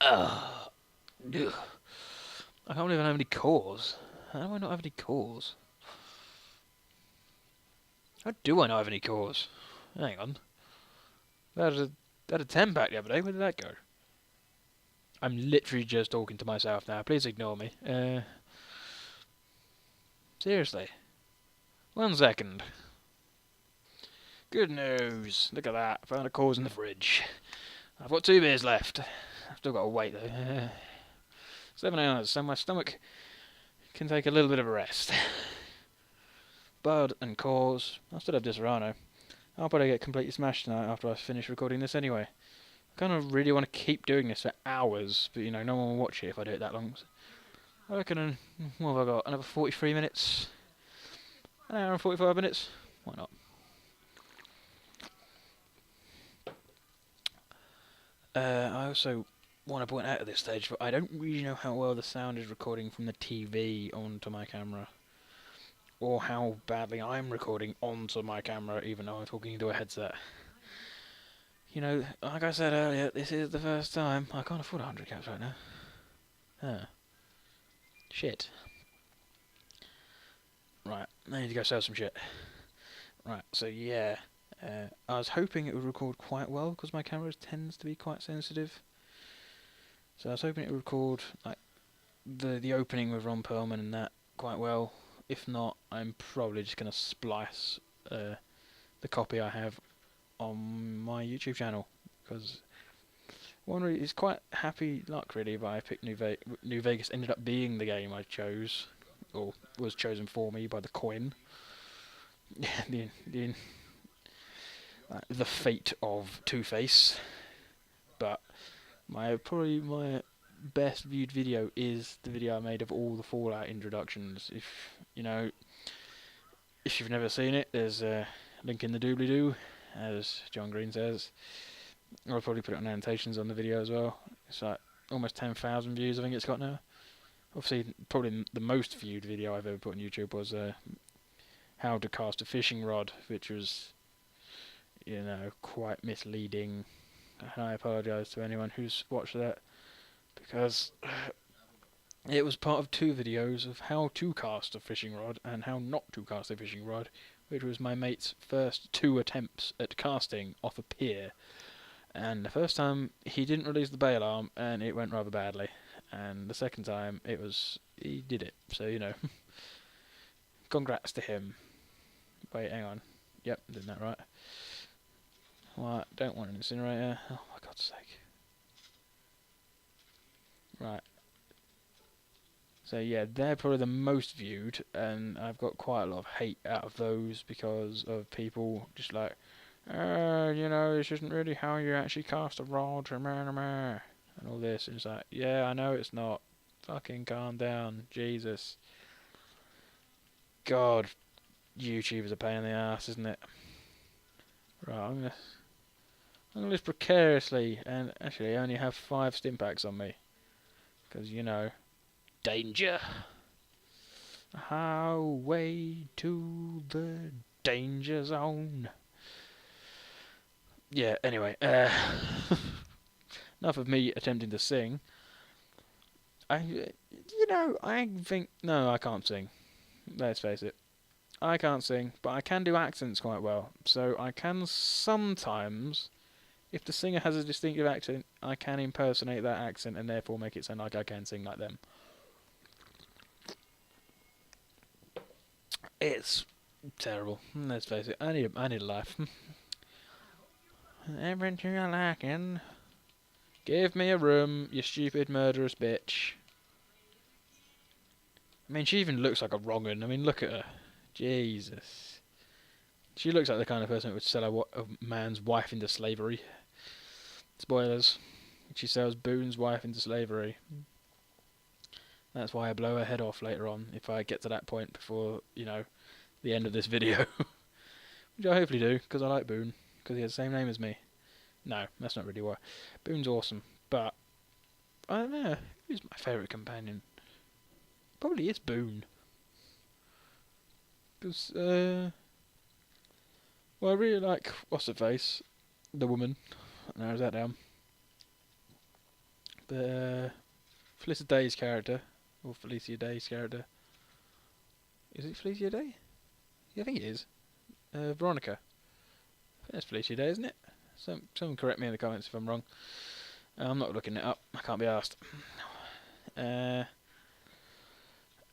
I can't believe I don't have any cores. How do I not have any cores? How do I not have any cores? Hang on. That had a 10 pack the other day. Where did that go? I'm literally just talking to myself now. Please ignore me. Seriously. 1 second. Good news. Look at that. I found a cores in the fridge. I've got 2 beers left. I've still got to wait though. 7 hours, so my stomach can take a little bit of a rest. Bud and cores. I still have Disaronno. I'll probably get completely smashed tonight after I finish recording this anyway. I kind of really want to keep doing this for hours, but no one will watch it if I do it that long. So I reckon, what have I got? Another 43 minutes? An hour and 45 minutes? Why not? I also want to point out at this stage that I don't really know how well the sound is recording from the TV onto my camera, or how badly I'm recording onto my camera even though I'm talking into a headset. Like I said earlier, this is the first time. I can't afford 100 caps right now. Shit. Right, I need to go sell some shit. Right, so yeah. I was hoping it would record quite well because my camera tends to be quite sensitive. So I was hoping it would record like the opening with Ron Perlman and that quite well. If not, I'm probably just going to splice the copy I have on my YouTube channel, because it's quite happy luck really that I picked New Vegas ended up being the game I chose, or was chosen for me by the coin. The fate of Two-Face. But probably my best viewed video is the video I made of all the Fallout introductions. If you've never seen it, there's a link in the doobly-doo, as John Green says. I'll probably put it on annotations on the video as well. It's like almost 10,000 views I think it's got now. Obviously, probably the most viewed video I've ever put on YouTube was how to cast a fishing rod, which was, quite misleading. And I apologise to anyone who's watched that, because it was part of 2 videos of how to cast a fishing rod and how not to cast a fishing rod, which was my mate's first 2 attempts at casting off a pier. And the first time he didn't release the bail arm and it went rather badly, and the second time he did it, so congrats to him. Wait, hang on. Yep, doing that right. Well, I don't want an incinerator. Oh my God's sake. Right. So yeah, they're probably the most viewed, and I've got quite a lot of hate out of those because of people just like, this isn't really how you actually cast a rod, and all this. And it's like, yeah, I know it's not. Fucking calm down, Jesus. God, YouTube is a pain in the ass, isn't it? Right, I'm gonna live precariously, and actually I only have 5 stim packs on me, because you know, danger. Highway to the danger zone. Yeah. Anyway, enough of me attempting to sing. I think no, I can't sing. Let's face it. I can't sing, but I can do accents quite well. So I can sometimes, if the singer has a distinctive accent, I can impersonate that accent and therefore make it sound like I can sing like them. It's terrible. Let's face it. I need a life. Everything you're lacking. Give me a room, you stupid murderous bitch. I mean, she even looks like a wrong 'un. I mean, look at her. Jesus. She looks like the kind of person that would sell a man's wife into slavery. Spoilers. She sells Boone's wife into slavery. That's why I blow her head off later on, if I get to that point before, the end of this video. Which I hopefully do, because I like Boone, because he has the same name as me. No, that's not really why. Boone's awesome, but I don't know. Who's my favourite companion? Probably is Boone. Because, well, I really like what's her face, the woman. Narrows that down. But Felicia Day's character, or Felicia Day's character, is it Felicia Day? Yeah, I think it is. Veronica. I think that's Felicia Day, isn't it? Someone correct me in the comments if I'm wrong. I'm not looking it up. I can't be asked. I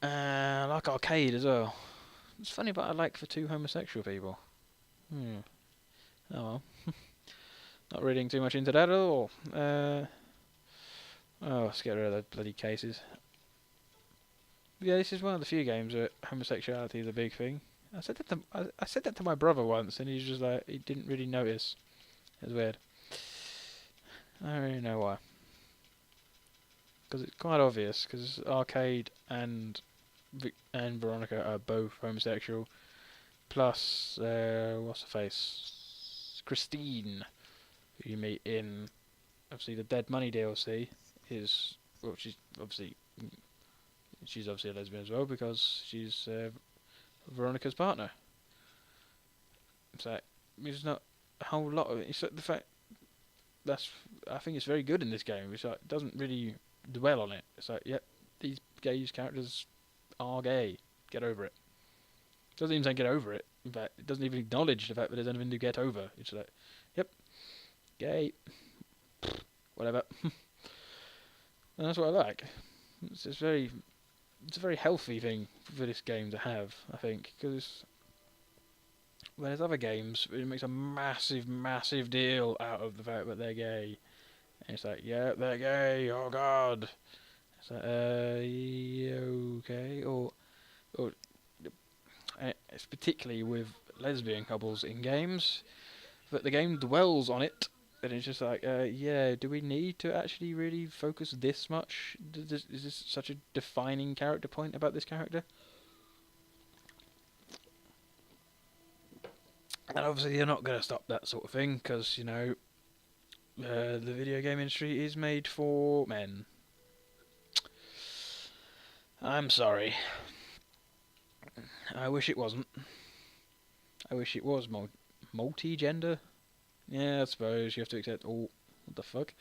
like Arcade as well. It's funny, but I like for 2 homosexual people. Oh well. Not reading too much into that at all. Let's get rid of those bloody cases. Yeah, this is one of the few games where homosexuality is a big thing. I said that to my brother once, and he's just like, he didn't really notice. It was weird. I don't really know why. Because it's quite obvious. Because Arcade and Veronica are both homosexual. Plus, what's her face? Christine, who you meet in, obviously, the Dead Money DLC, is, well, she's obviously a lesbian as well, because she's Veronica's partner. So there's not a whole lot of it. It's like the fact I think it's very good in this game. It's like, it doesn't really dwell on it. It's like, yep, these gay characters are gay. Get over it. It doesn't even say get over it. In fact, it doesn't even acknowledge the fact that there's anything to get over. It's like, yep, gay, whatever. And that's what I like. It's a very healthy thing for this game to have, I think, because whereas other games, it makes a massive, massive deal out of the fact that they're gay. And it's like, yeah, they're gay, oh god. It's like, okay, or it's particularly with lesbian couples in games, that the game dwells on it, and it's just like, yeah, do we need to actually really focus this much? Is this such a defining character point about this character? And obviously you're not going to stop that sort of thing, because, the video game industry is made for men. I'm sorry. I wish it wasn't. I wish it was multi-gender. Yeah, I suppose you have to accept all. What the fuck?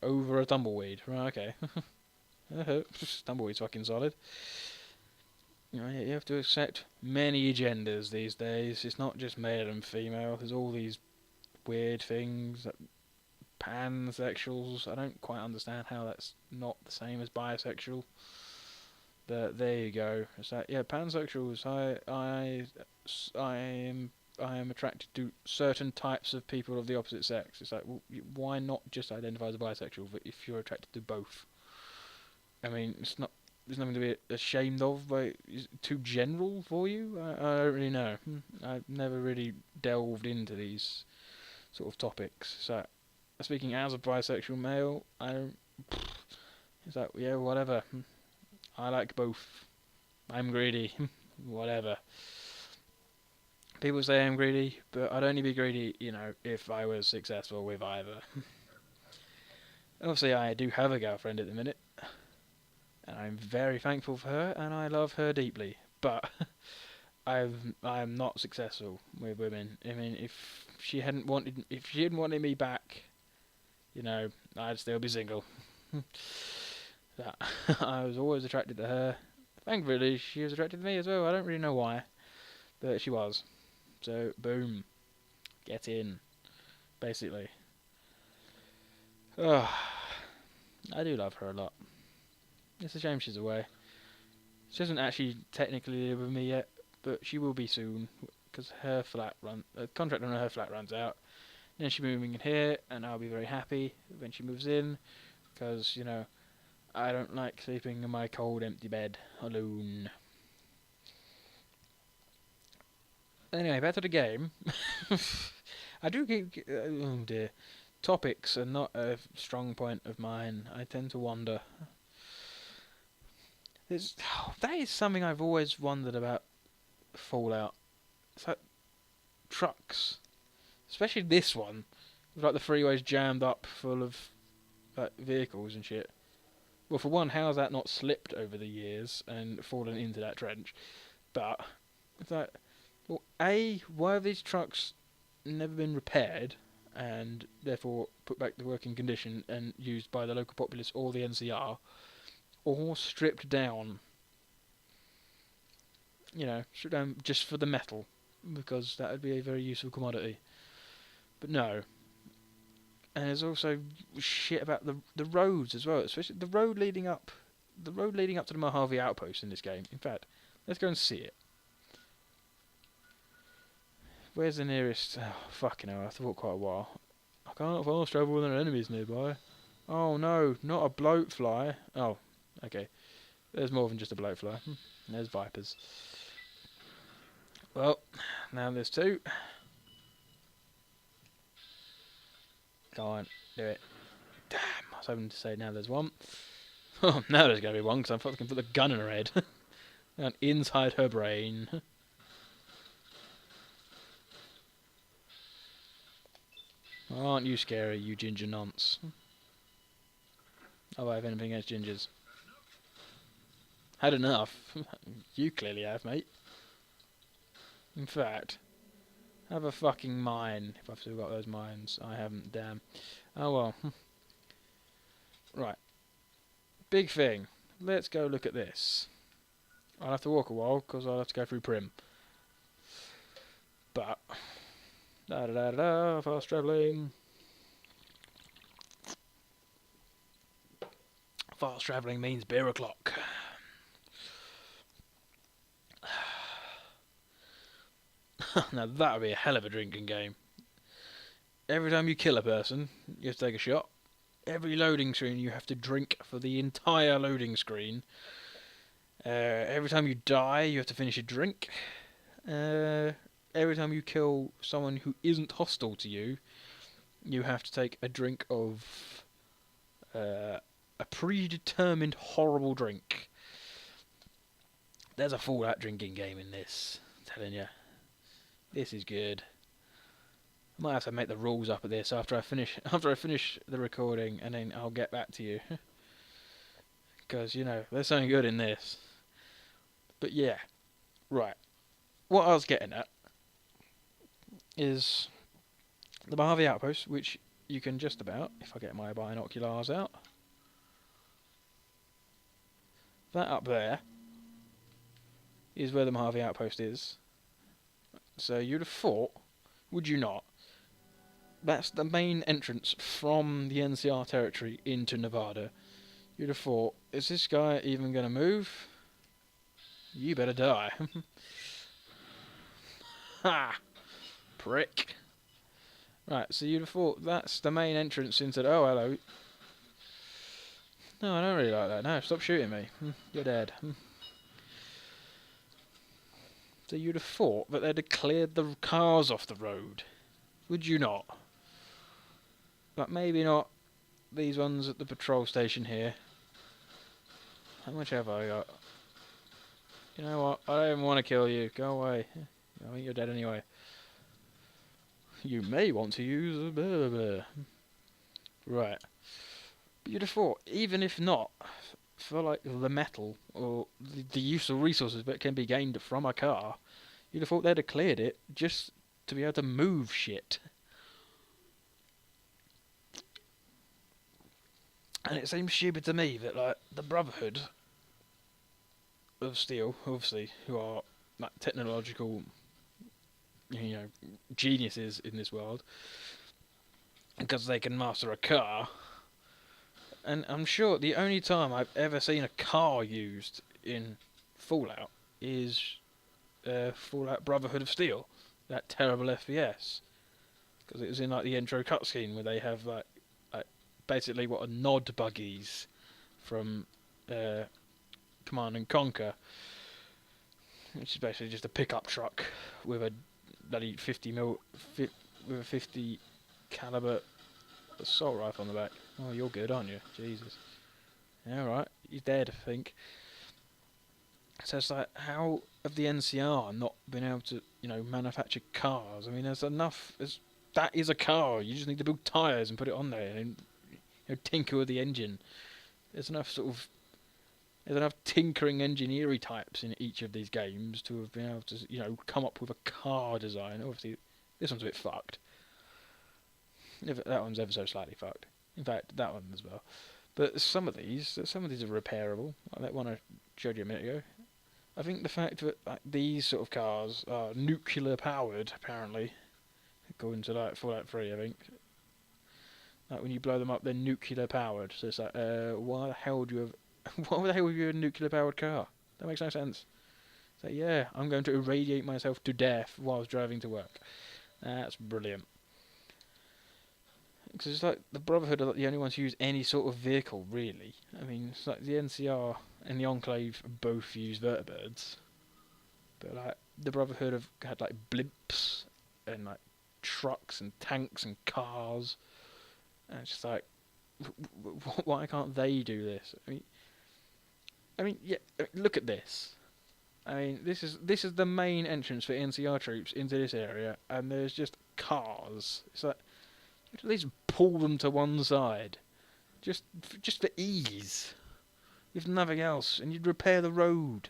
Over a tumbleweed. Right, okay. Tumbleweed's fucking solid. You have to accept many genders these days. It's not just male and female. There's all these weird things. Pansexuals. I don't quite understand how that's not the same as bisexual. But there you go. It's like, yeah, pansexuals. I am attracted to certain types of people of the opposite sex. It's like, well, why not just identify as a bisexual if you're attracted to both? I mean, there's nothing to be ashamed of, but is it too general for you? I don't really know. I've never really delved into these sort of topics. So, speaking as a bisexual male, it's like, yeah, whatever. I like both. I'm greedy. Whatever. People say I'm greedy, but I'd only be greedy, you know, if I was successful with either. Obviously, I do have a girlfriend at the minute, and I'm very thankful for her, and I love her deeply. But I'm not successful with women. I mean, if she hadn't wanted me back, you know, I'd still be single. I was always attracted to her. Thankfully, she was attracted to me as well. I don't really know why, but she was. So, boom, get in, basically. Oh, I do love her a lot. It's a shame she's away. She doesn't actually technically live with me yet, but she will be soon, because her contract on her flat runs out. Then she's moving in here, and I'll be very happy when she moves in, because, you know, I don't like sleeping in my cold, empty bed alone. Anyway, back to the game. I do keep... oh dear. Topics are not a strong point of mine. I tend to wander. That is something I've always wondered about Fallout. It's like trucks. Especially this one. With like the freeways jammed up full of like vehicles and shit. Well, for one, how has that not slipped over the years and fallen into that trench? But it's like, well, A, why have these trucks never been repaired and therefore put back to working condition and used by the local populace or the NCR, or stripped down? You know, stripped down just for the metal, because that would be a very useful commodity. But no. And there's also shit about the roads as well, especially the road leading up to the Mojave outpost in this game. In fact, let's go and see it. Where's the nearest? Oh, fucking hell, I have to walk quite a while. I can't fast travel when there are enemies nearby. Oh no, not a bloatfly. Oh, okay. There's more than just a bloatfly. There's vipers. Well, now there's two. Go on, do it. Damn, I was hoping to say now there's one. Oh, now there's going to be one, because I'm fucking put the gun in her head. And inside her brain. Aren't you scary, you ginger nonce? Oh, I have anything against gingers. Had enough. You clearly have, mate. In fact, have a fucking mine, if I've still got those mines. I haven't, damn. Oh well. Right. Big thing. Let's go look at this. I'll have to walk a while, because I'll have to go through Prim. But... fast travelling. Fast travelling means beer o'clock. Now that would be a hell of a drinking game. Every time you kill a person, you have to take a shot. Every loading screen you have to drink for the entire loading screen. Every time you die, you have to finish a drink. Every time you kill someone who isn't hostile to you, you have to take a drink of a predetermined horrible drink. There's a Fallout drinking game in this, I'm telling you. This is good. I might have to make the rules up at this after I finish the recording, and then I'll get back to you. Because, you know, there's something good in this. But yeah, right. What I was getting at is the Mojave Outpost, which you can just about, if I get my binoculars out. That up there is where the Mojave Outpost is. So you'd have thought, would you not? That's the main entrance from the NCR territory into Nevada. You'd have thought, is this guy even going to move? You better die. Ha! Prick. Right, so you'd have thought that's the main entrance into... Oh, hello. No, I don't really like that. No, stop shooting me. You're dead. So you'd have thought that they'd have cleared the cars off the road. Would you not? But maybe not these ones at the patrol station here. How much have I got? You know what? I don't even want to kill you. Go away. I think you're dead anyway. You may want to use a blah, blah, blah. Right. But you'd have thought, even if not, for like the metal or the use of resources that can be gained from a car, you'd have thought they'd have cleared it just to be able to move shit. And it seems stupid to me that like the Brotherhood of Steel, obviously, who are like technological, geniuses in this world, because they can master a car. And I'm sure the only time I've ever seen a car used in Fallout is Fallout Brotherhood of Steel, that terrible FPS, because it was in like the intro cutscene where they have like basically what are nod buggies from Command and Conquer, which is basically just a pickup truck with a bloody 50 with a 50 caliber assault rifle on the back. Oh, you're good, aren't you? Jesus. Yeah, alright. He's dead, I think. So it's like, how have the NCR not been able to, manufacture cars? I mean, there's enough. That is a car. You just need to build tyres and put it on there and tinker with the engine. There's enough tinkering engineering types in each of these games to have been able to, come up with a car design. Obviously, this one's a bit fucked. That one's ever so slightly fucked. In fact, that one as well. But some of these are repairable. Like that one I showed you a minute ago. I think the fact that these sort of cars are nuclear powered, apparently, according to like Fallout 3, I think. Like when you blow them up, they're nuclear powered. So it's like, why the hell would you have? Why the hell would you have a nuclear powered car? That makes no sense. It's like, yeah, I'm going to irradiate myself to death whilst driving to work. That's brilliant. Because it's like the Brotherhood are the only ones who use any sort of vehicle, really. I mean, it's like the NCR and the Enclave both use vertibirds, but like the Brotherhood have had like blimps and like trucks and tanks and cars, and it's just like, why can't they do this? I mean, yeah. Look at this. I mean, this is the main entrance for NCR troops into this area, and there's just cars. It's like, you'd at least pull them to one side, just for ease, if nothing else, and you'd repair the road.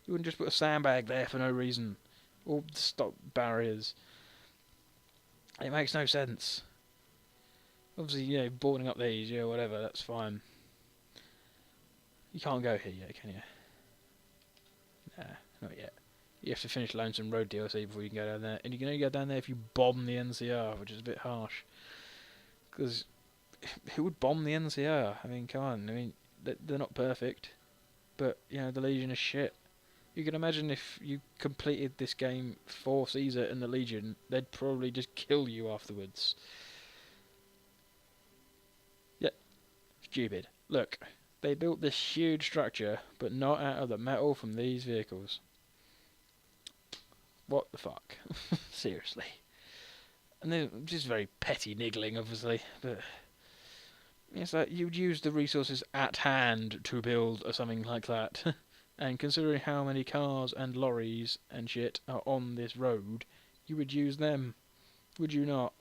You wouldn't just put a sandbag there for no reason, or stop barriers. It makes no sense. Obviously, boarding up these, whatever, that's fine. You can't go here yet, can you? Nah, not yet. You have to finish Lonesome Road DLC before you can go down there, and you can only go down there if you bomb the NCR, which is a bit harsh. Because who would bomb the NCR? I mean, come on. I mean, they're not perfect, but the Legion is shit. You can imagine if you completed this game for Caesar and the Legion, they'd probably just kill you afterwards. Yeah, stupid. Look, they built this huge structure, but not out of the metal from these vehicles. What the fuck? Seriously. And they're just very petty niggling, obviously, but it's like you'd use the resources at hand to build something like that. And considering how many cars and lorries and shit are on this road, you would use them, would you not?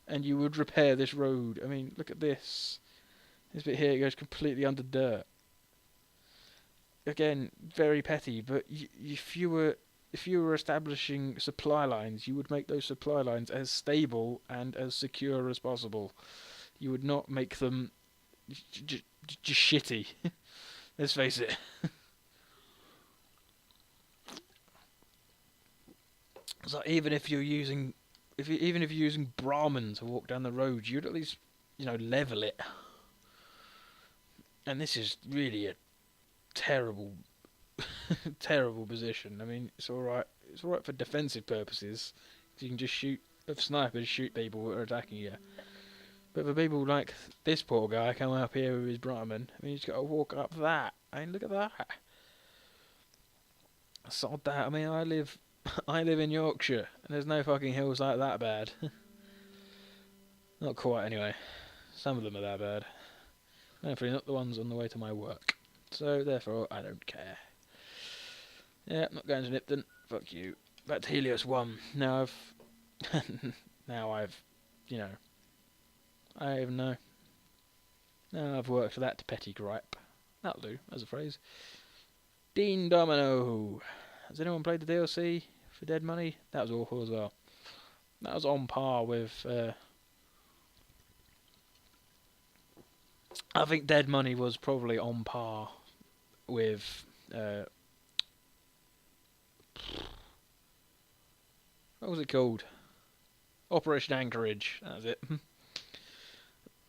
And you would repair this road. I mean, look at this. This bit here goes completely under dirt. Again, very petty, but if you were establishing supply lines, you would make those supply lines as stable and as secure as possible. You would not make them just shitty. Let's face it. So even if you're using Brahmin to walk down the road, you'd at least level it. And this is really a terrible position. I mean, it's all right. It's all right for defensive purposes. You can just shoot snipers, shoot people who are attacking you. But for people like this poor guy coming up here with his Brahmin, I mean, he's got to walk up that. I mean, look at that. Sod that. I mean, I live in Yorkshire, and there's no fucking hills like that bad. Not quite, anyway. Some of them are that bad. Hopefully not the ones on the way to my work. So, therefore, I don't care. Yeah, I'm not going to Nipton. Fuck you. back to Helios 1. Now I've, you know, I don't even know. Now I've worked that to petty gripe. That'll do, as a phrase. Dean Domino. Has anyone played the DLC for Dead Money? That was awful as well. That was on par with... I think Dead Money was probably on par with... what was it called? Operation Anchorage. That was it.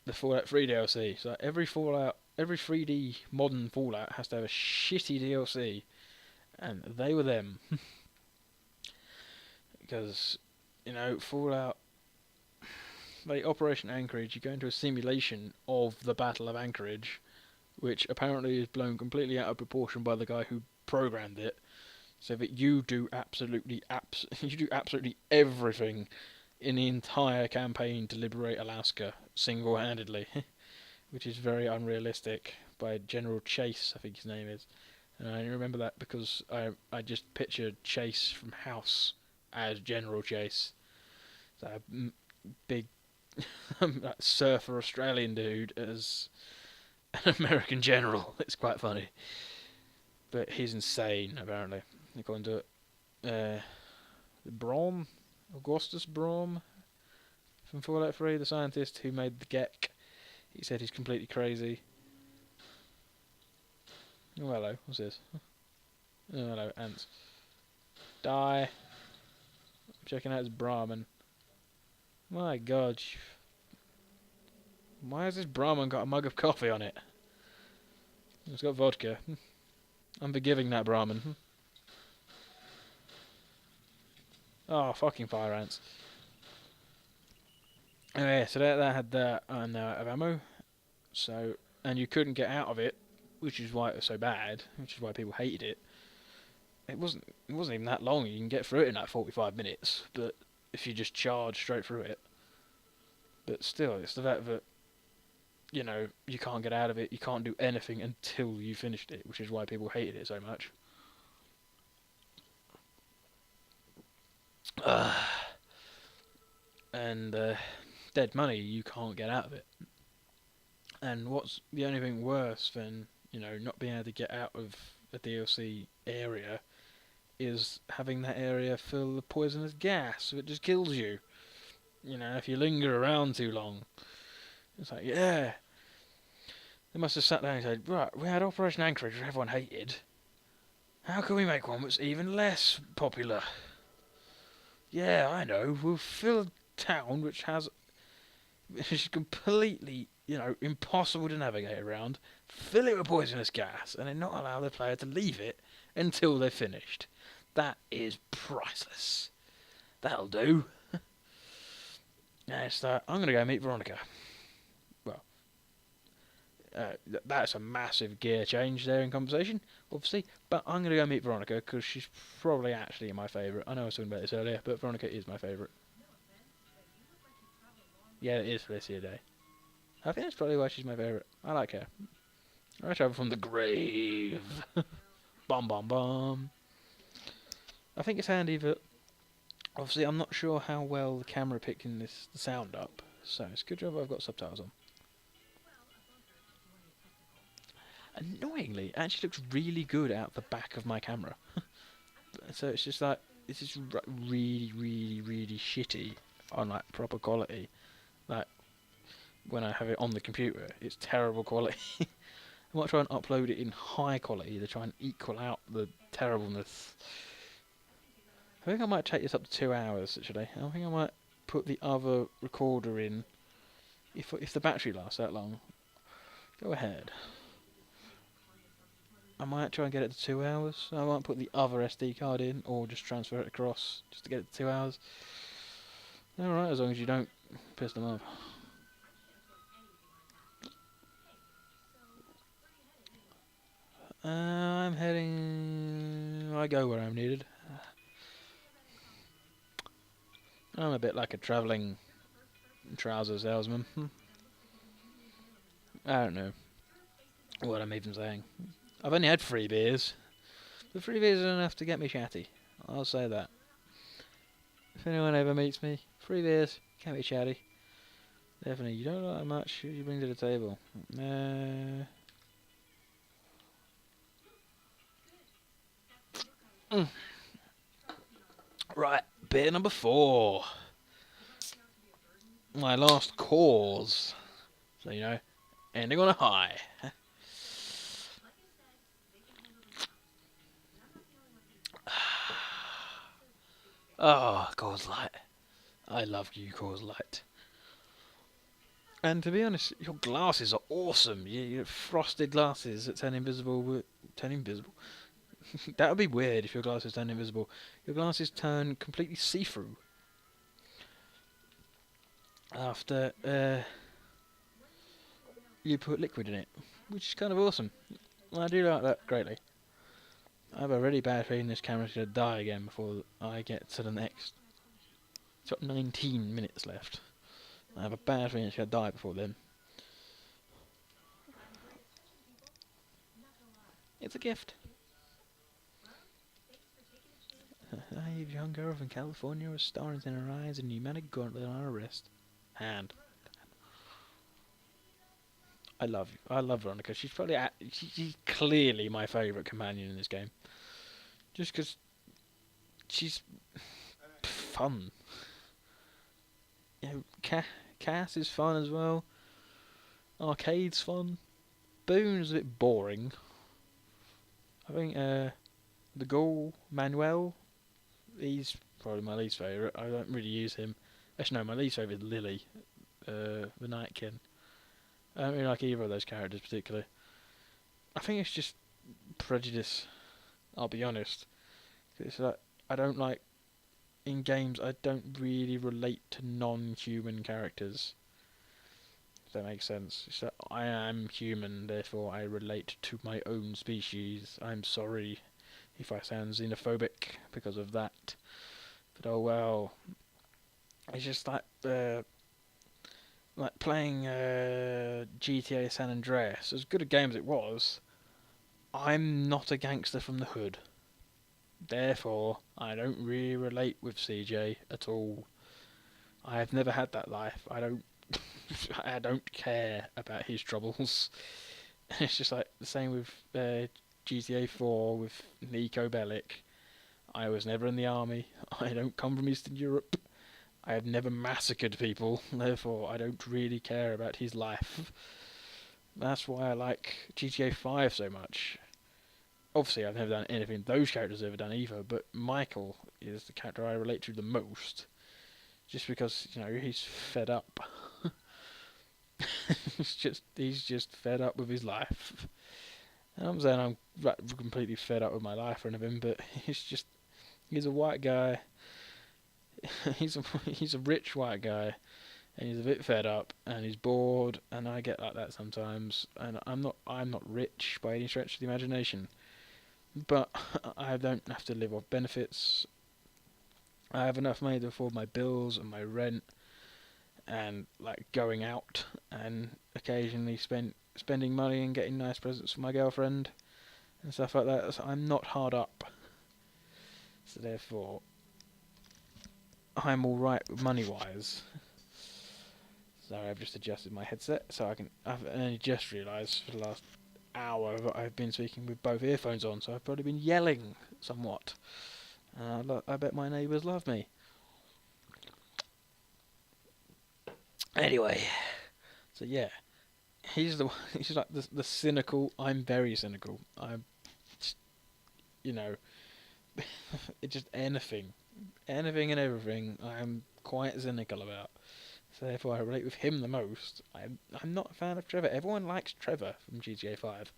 The Fallout 3 DLC. So every 3D modern Fallout has to have a shitty DLC, and they were them. Because, you know, Fallout, like Operation Anchorage, you go into a simulation of the Battle of Anchorage, which apparently is blown completely out of proportion by the guy who programmed it, so that you do absolutely everything in the entire campaign to liberate Alaska single-handedly, which is very unrealistic. By General Chase, I think his name is, and I remember that because I just pictured Chase from House as General Chase, so a big surfer Australian dude as an American general. It's quite funny, but he's insane apparently, according to Brom, Augustus Brom from Fallout 3, the scientist who made the Gek. He said he's completely crazy. Oh hello, what's this? Oh hello, ants. Die. Checking out his Brahmin. My god. Why has this Brahmin got a mug of coffee on it? It's got vodka. I'm forgiving that Brahmin. Oh, fucking fire ants. Anyway, so that had that of ammo. So, and you couldn't get out of it, which is why it was so bad, which is why people hated it. It wasn't even that long. You can get through it in like 45 minutes, but if you just charge straight through it. But still, it's the fact that, you know, you can't get out of it, you can't do anything until you finished it, which is why people hated it so much. And Dead Money, you can't get out of it. And what's the only thing worse than, you know, not being able to get out of a DLC area is having that area full of poisonous gas, so it just kills you. You know, if you linger around too long. It's like, yeah. They must have sat down and said, right, we had Operation Anchorage, which everyone hated. How can we make one that's even less popular? Yeah, I know. We'll fill a town which is completely, you know, impossible to navigate around, fill it with poisonous gas, and then not allow the player to leave it until they're finished. That is priceless. That'll do. Now, I'm going to go meet Veronica. Well, that's a massive gear change there in conversation, obviously, but I'm going to go meet Veronica because she's probably actually my favourite. I know I was talking about this earlier, but Veronica is my favourite. Yeah, it is Felicia Day. I think that's probably why she's my favourite. I like her. I travel from the grave. Bum bum bum. I think it's handy that, obviously, I'm not sure how well the camera picking the sound up, so it's a good job I've got subtitles on. Annoyingly, it actually looks really good out the back of my camera. So it's just like, it's just really, really, really shitty on like proper quality. Like, when I have it on the computer, it's terrible quality. I might try and upload it in high quality to try and equal out the terribleness. I think I might take this up to 2 hours, actually. I think I might put the other recorder in, if the battery lasts that long. Go ahead. I might try and get it to 2 hours. I might put the other SD card in, or just transfer it across, just to get it to 2 hours. Alright, as long as you don't piss them off. I'm heading... I go where I'm needed. I'm a bit like a travelling trouser salesman. I don't know what I'm even saying. I've only had 3 beers. But 3 beers is enough to get me chatty. I'll say that. if anyone ever meets me, 3 beers, can't be chatty. Definitely, you don't like that much, what do you bring to the table? Right, beer number 4. My last cause. So, ending on a high. Oh, Coors Light. I love you, Coors Light. And to be honest, your glasses are awesome. Your frosted glasses that turn invisible. Turn invisible? That would be weird if your glasses turn invisible. Your glasses turn completely see-through after you put liquid in it, which is kind of awesome. I do like that greatly. I have a really bad feeling this camera's going to die again before I get to the next. It's got 19 minutes left. I have a bad feeling it's going to die before then. It's a gift. A young girl from California with stars in her eyes and pneumatic gauntlet on her wrist. Hand. I love Veronica. She's probably she's clearly my favourite companion in this game. Just because she's fun. Cass is fun as well. Arcade's fun. Boone's a bit boring. I think the Ghoul, Manuel, he's probably my least favourite. I don't really use him. Actually, no, my least favourite is Lily, the Nightkin. I don't really like either of those characters particularly. I think it's just prejudice. I'll be honest. It's like I don't like in games. I don't really relate to non-human characters. If that makes sense. It's like I am human, therefore I relate to my own species. I'm sorry if I sound xenophobic because of that. But oh well. It's just like playing GTA San Andreas. As good a game as it was, I'm not a gangster from the hood. Therefore, I don't really relate with CJ at all. I have never had that life. I don't care about his troubles. It's just like the same with GTA 4 with Nico Bellic. I was never in the army. I don't come from Eastern Europe. I have never massacred people. Therefore, I don't really care about his life. That's why I like GTA 5 so much. Obviously, I've never done anything those characters have ever done either, but Michael is the character I relate to the most. Just because, he's fed up. he's just fed up with his life. And I'm saying I'm completely fed up with my life or anything, but he's a white guy. he's a rich white guy, and he's a bit fed up, and he's bored, and I get like that sometimes. And I'm not rich by any stretch of the imagination, but I don't have to live off benefits. I have enough money to afford my bills and my rent, and like going out, and occasionally spending money and getting nice presents for my girlfriend and stuff like that. So I'm not hard up. So therefore, I'm alright money-wise. Sorry, I've just adjusted my headset so I've only just realised for the last hour that I've been speaking with both earphones on, so I've probably been yelling somewhat. I bet my neighbours love me. Anyway, so yeah, he's like the cynical. I'm very cynical. I'm, it's just anything and everything. I'm quite cynical about. So therefore, I relate with him the most. I'm not a fan of Trevor. Everyone likes Trevor from GTA 5.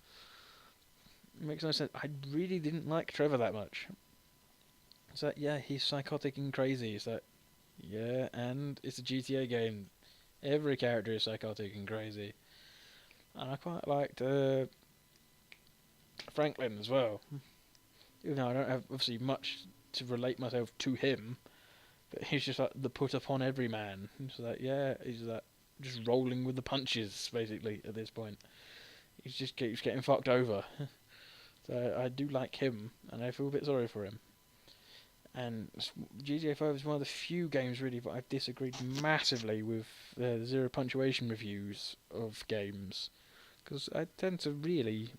It makes no sense. I really didn't like Trevor that much. It's like, yeah, he's psychotic and crazy. It's like, yeah, and it's a GTA game. Every character is psychotic and crazy. And I quite liked Franklin as well. Even though I don't have, obviously, much to relate myself to him. But he's just like the put upon every man. He's like, yeah, he's like just rolling with the punches, basically, at this point. He just keeps getting fucked over. So I do like him, and I feel a bit sorry for him. And GTA 5 is one of the few games really that I've disagreed massively with zero punctuation reviews of games, because I tend to really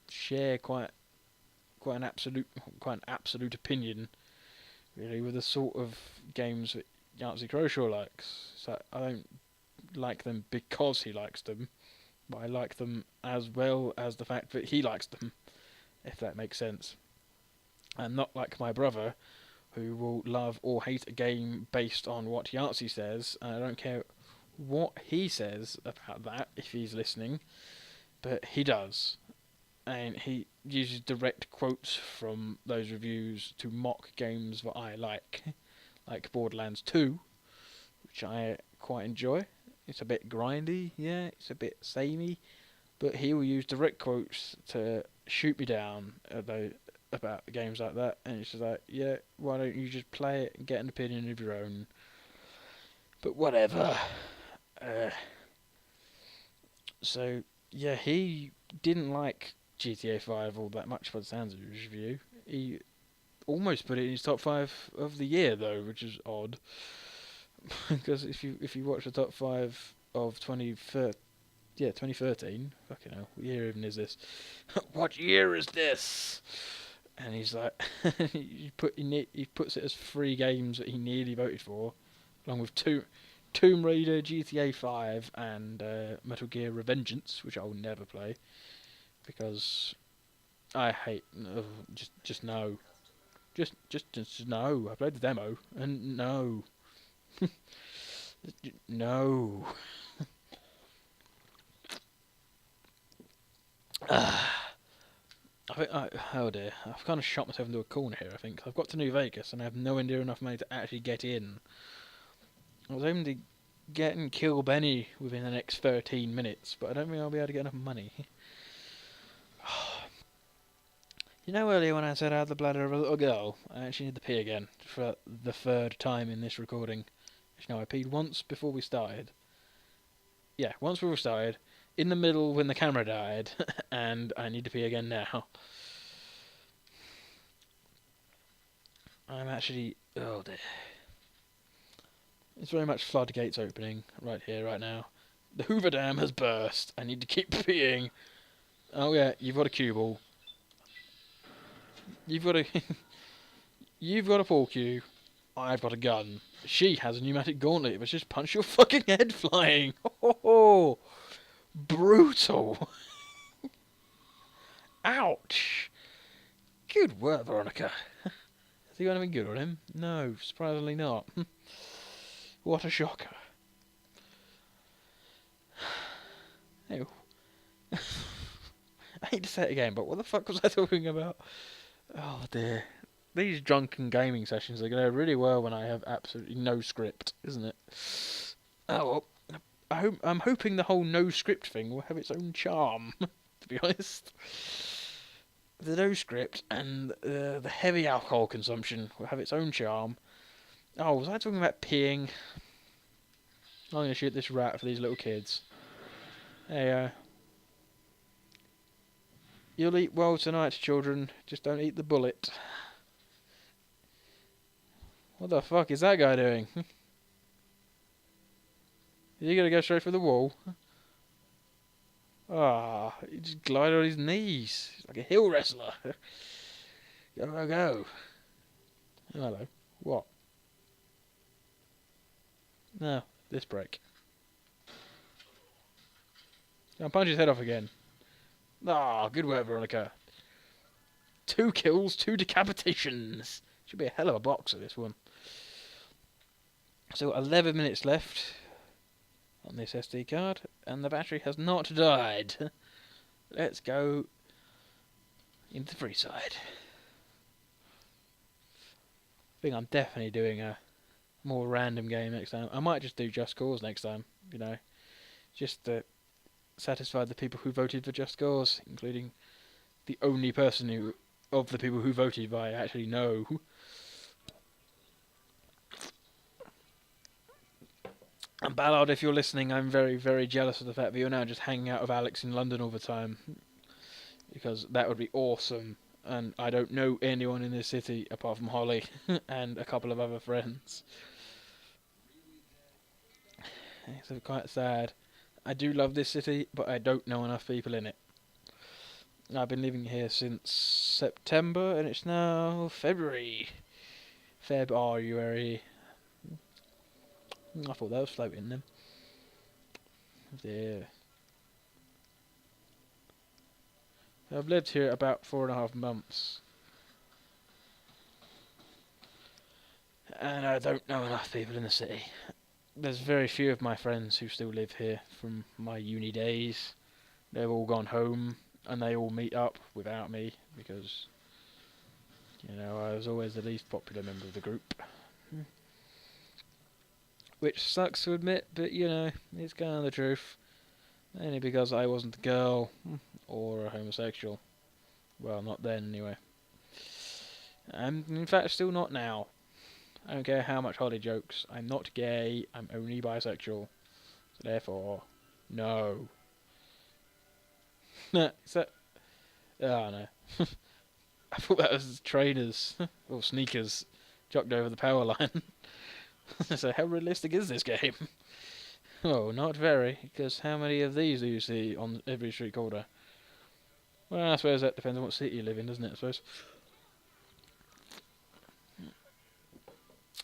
share quite an absolute opinion really with the sort of games that Yancey Croshaw likes. So I don't like them because he likes them, but I like them as well as the fact that he likes them, if that makes sense. And not like my brother, who will love or hate a game based on what Yahtzee says, and I don't care what he says about that if he's listening, but he does. And he uses direct quotes from those reviews to mock games that I like Borderlands 2, which I quite enjoy. It's a bit grindy, yeah, it's a bit samey, but he will use direct quotes to shoot me down about games like that, and it's just like, yeah, why don't you just play it and get an opinion of your own? But whatever. So yeah, he didn't like GTA 5 all that much by the sounds of his review. He almost put it in his top 5 of the year though, which is odd. Because if you watch the top 5 of 2013, fucking hell, what year even is this? What year is this? And he's like, he puts it as 3 games that he nearly voted for, along with Tomb Raider, GTA 5, and Metal Gear Revengeance, which I'll never play because I hate. Just no, just no. I played the demo and no, no. Oh dear, I've kind of shot myself into a corner here. I think I've got to New Vegas and I have nowhere near enough money to actually get in. I was aiming to get and kill Benny within the next 13 minutes, but I don't think I'll be able to get enough money. You know, earlier when I said I had the bladder of a little girl, I actually need to pee again for the 3rd time in this recording. You know, I peed once before we started. Yeah, once before we started, in the middle when the camera died, and I need to pee again now. I'm actually... oh dear. It's very much floodgates opening right here, right now. The Hoover Dam has burst. I need to keep peeing. Oh yeah, you've got a cue ball. You've got a... you've got a pool cue. I've got a gun. She has a pneumatic gauntlet. Let's just punch your fucking head flying. Oh, brutal. Ouch. Good work, Veronica. Has he got anything good on him? No, surprisingly not. What a shocker. Ew. I hate to say it again, but what the fuck was I talking about? Oh dear. These drunken gaming sessions are going to go really well when I have absolutely no script, isn't it? Oh well. I'm hoping the whole no script thing will have its own charm, to be honest. The no script and the heavy alcohol consumption will have its own charm. Oh, was I talking about peeing? I'm going to shoot this rat for these little kids. Hey, you'll eat well tonight, children. Just don't eat the bullet. What the fuck is that guy doing? Is he going to go straight for the wall? Ah, he just glided on his knees. He's like a hill wrestler. Go, go, go. Oh, hello. What? No, this break. I'll punch his head off again. Ah, good work, Veronica. 2 kills, 2 decapitations. Should be a hell of a boxer, this one. So 11 minutes left on this SD card, and the battery has not died. Let's go into the free side. I think I'm definitely doing a more random game next time. I might just do Just Cause next time, you know, just to satisfy the people who voted for Just Cause, including the only person of the people who voted I actually know. And Ballard, if you're listening, I'm very, very jealous of the fact that you're now just hanging out with Alex in London all the time. Because that would be awesome. and I don't know anyone in this city apart from Holly and a couple of other friends. It's quite sad. I do love this city, but I don't know enough people in it. I've been living here since September, and it's now February. February. I thought that was floating then. Yeah. I've lived here about 4.5 months. And I don't know enough people in the city. There's very few of my friends who still live here from my uni days. They've all gone home, and they all meet up without me, because, you know, I was always the least popular member of the group. Which sucks to admit, but, you know, it's kind of the truth. Only because I wasn't a girl, or a homosexual. Well, not then, anyway. I'm, in fact, still not now. I don't care how much Holly jokes. I'm not gay, I'm only bisexual. So therefore, no. So, oh no. I thought that was trainers, or sneakers, jogged over the power line. So how realistic is this game? Oh, not very, because how many of these do you see on every street corner? Well, I suppose that depends on what city you live in, doesn't it, I suppose?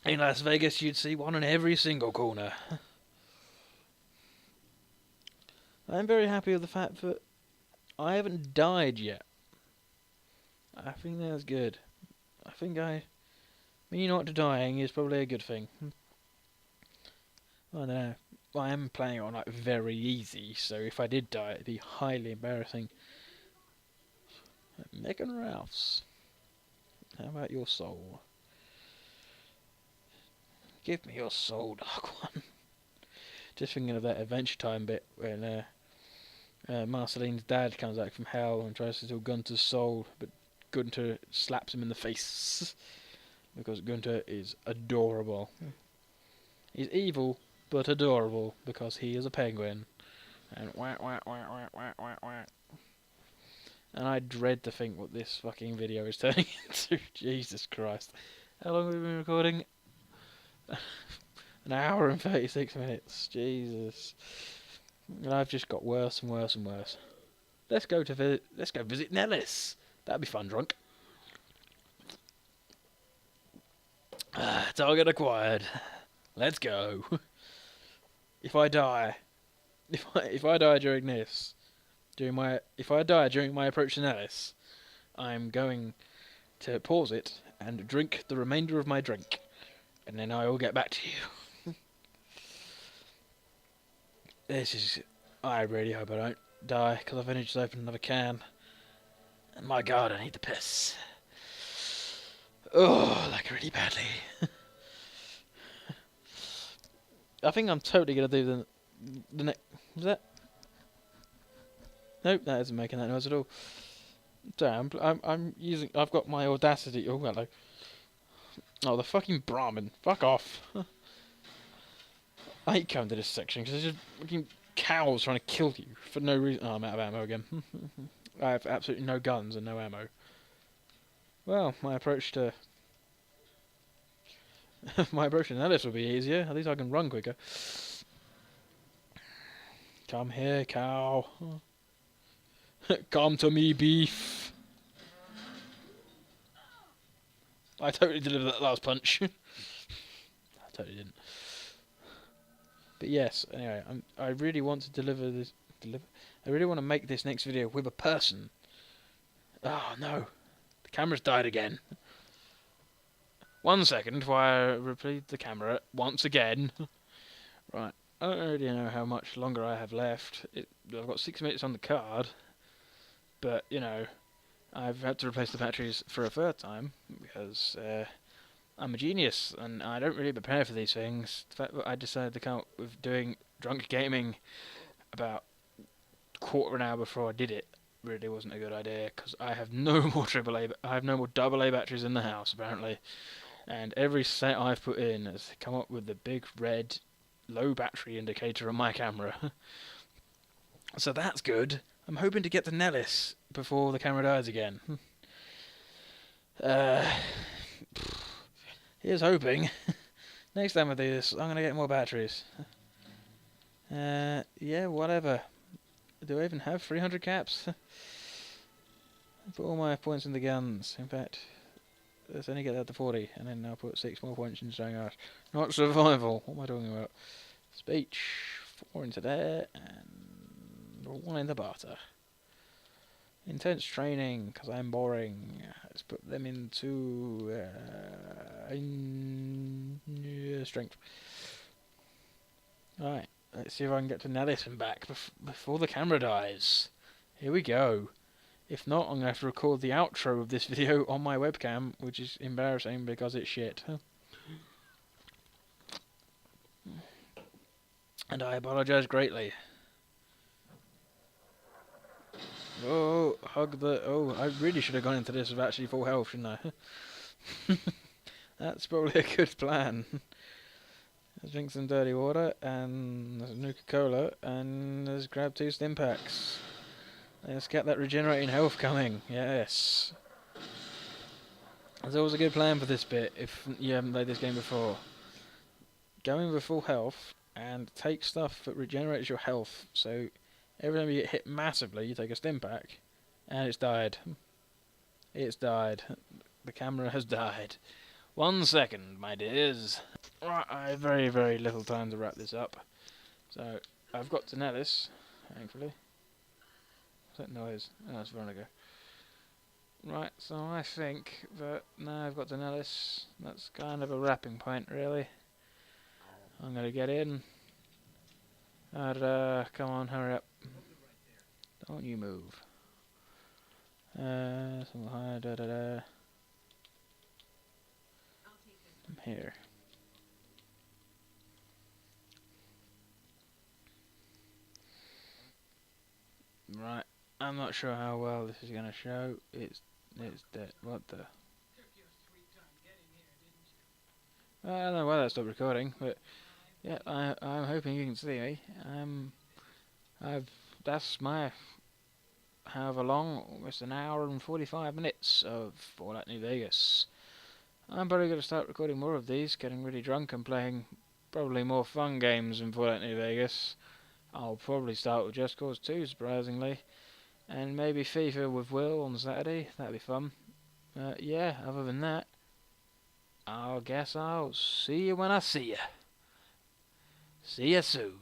In Las Vegas, you'd see one in every single corner. I'm very happy with the fact that I haven't died yet. I think that's good. I think me not dying is probably a good thing. I don't know. I am playing on like very easy, so if I did die, it'd be highly embarrassing. Megan Rouse, how about your soul? Give me your soul, Dark One. Just thinking of that Adventure Time bit when Marceline's dad comes back from hell and tries to steal Gunter's soul, but Gunter slaps him in the face because Gunter is adorable. He's evil, but adorable because he is a penguin. And wah wah wah wah wah wah wah. And I dread to think what this fucking video is turning into. Jesus Christ. How long have we been recording? An hour and 36 minutes. Jesus. And I've just got worse and worse and worse. Let's go visit Nellis. That'd be fun, drunk. Target acquired. Let's go. If I die during this, if I die during my approach to Nellis, I'm going to pause it and drink the remainder of my drink, and then I will get back to you. I really hope I don't die, because I've only just opened another can, and my god, I need the piss. Oh, like really badly. I think I'm totally gonna do the next. Is that? Nope, that isn't making that noise at all. Damn, I'm using. I've got my Audacity. Oh, hello. Oh, the fucking Brahmin. Fuck off. I hate coming to this section because there's just fucking cows trying to kill you for no reason. Oh, I'm out of ammo again. I have absolutely no guns and no ammo. Well, my approach to Nellis will be easier. At least I can run quicker. Come here, cow. Come to me, beef. I totally delivered that last punch. I totally didn't. But yes, anyway, I really want to I really want to make this next video with a person. Oh no, the camera's died again. 1 second while I repeat the camera once again. Right, I don't really know how much longer I have left. I've got 6 minutes on the card, but you know, I've had to replace the batteries for a third time because I'm a genius and I don't really prepare for these things. The fact that I decided to come up with doing drunk gaming about a quarter of an hour before I did it really wasn't a good idea, because I have no more AA batteries in the house apparently, and every set I've put in has come up with the big red low battery indicator on my camera. So that's good. I'm hoping to get to Nellis before the camera dies again. Uh, here's hoping. Next time I do this, I'm gonna get more batteries. Yeah, whatever. Do I even have 300 caps? Put all my points in the guns. In fact, let's only get that to 40, and then I'll put 6 more points in showing us. Not survival. What am I talking about? Speech. 4 into there, and 1 into barter. Intense training, because I'm boring. Let's put them into strength. Alright, let's see if I can get to Nellis and back before the camera dies. Here we go. If not, I'm going to have to record the outro of this video on my webcam, which is embarrassing because it's shit. And I apologise greatly. Oh, hug the... Oh, I really should have gone into this with actually full health, shouldn't I? That's probably a good plan. Let's drink some dirty water, and there's a Nuka-Cola, and let's grab 2 stim packs. Let's get that regenerating health coming, yes. There's always a good plan for this bit, if you haven't played this game before. Go in with full health, and take stuff that regenerates your health, so every time you get hit massively, you take a stim pack, and it's died. It's died. The camera has died. 1 second, my dears. Right, I have very, very little time to wrap this up. So, I've got to Nellis, thankfully. What's that noise? Oh, that's Veronica. Right, so I think that now I've got to Nellis, that's kind of a wrapping point, really. I'm going to get in. Come on, hurry up. Don't you move. Something high, I'm here. Right, I'm not sure how well this is going to show. It's dead. What the? I don't know why that stopped recording, but yeah, I'm hoping you can see me. That's my however long, almost an hour and 45 minutes of Fallout New Vegas. I'm probably going to start recording more of these, getting really drunk and playing probably more fun games in Fallout New Vegas. I'll probably start with Just Cause 2, surprisingly, and maybe FIFA with Will on Saturday. That'd be fun. Yeah, other than that, I guess I'll see you when I see you. See you soon.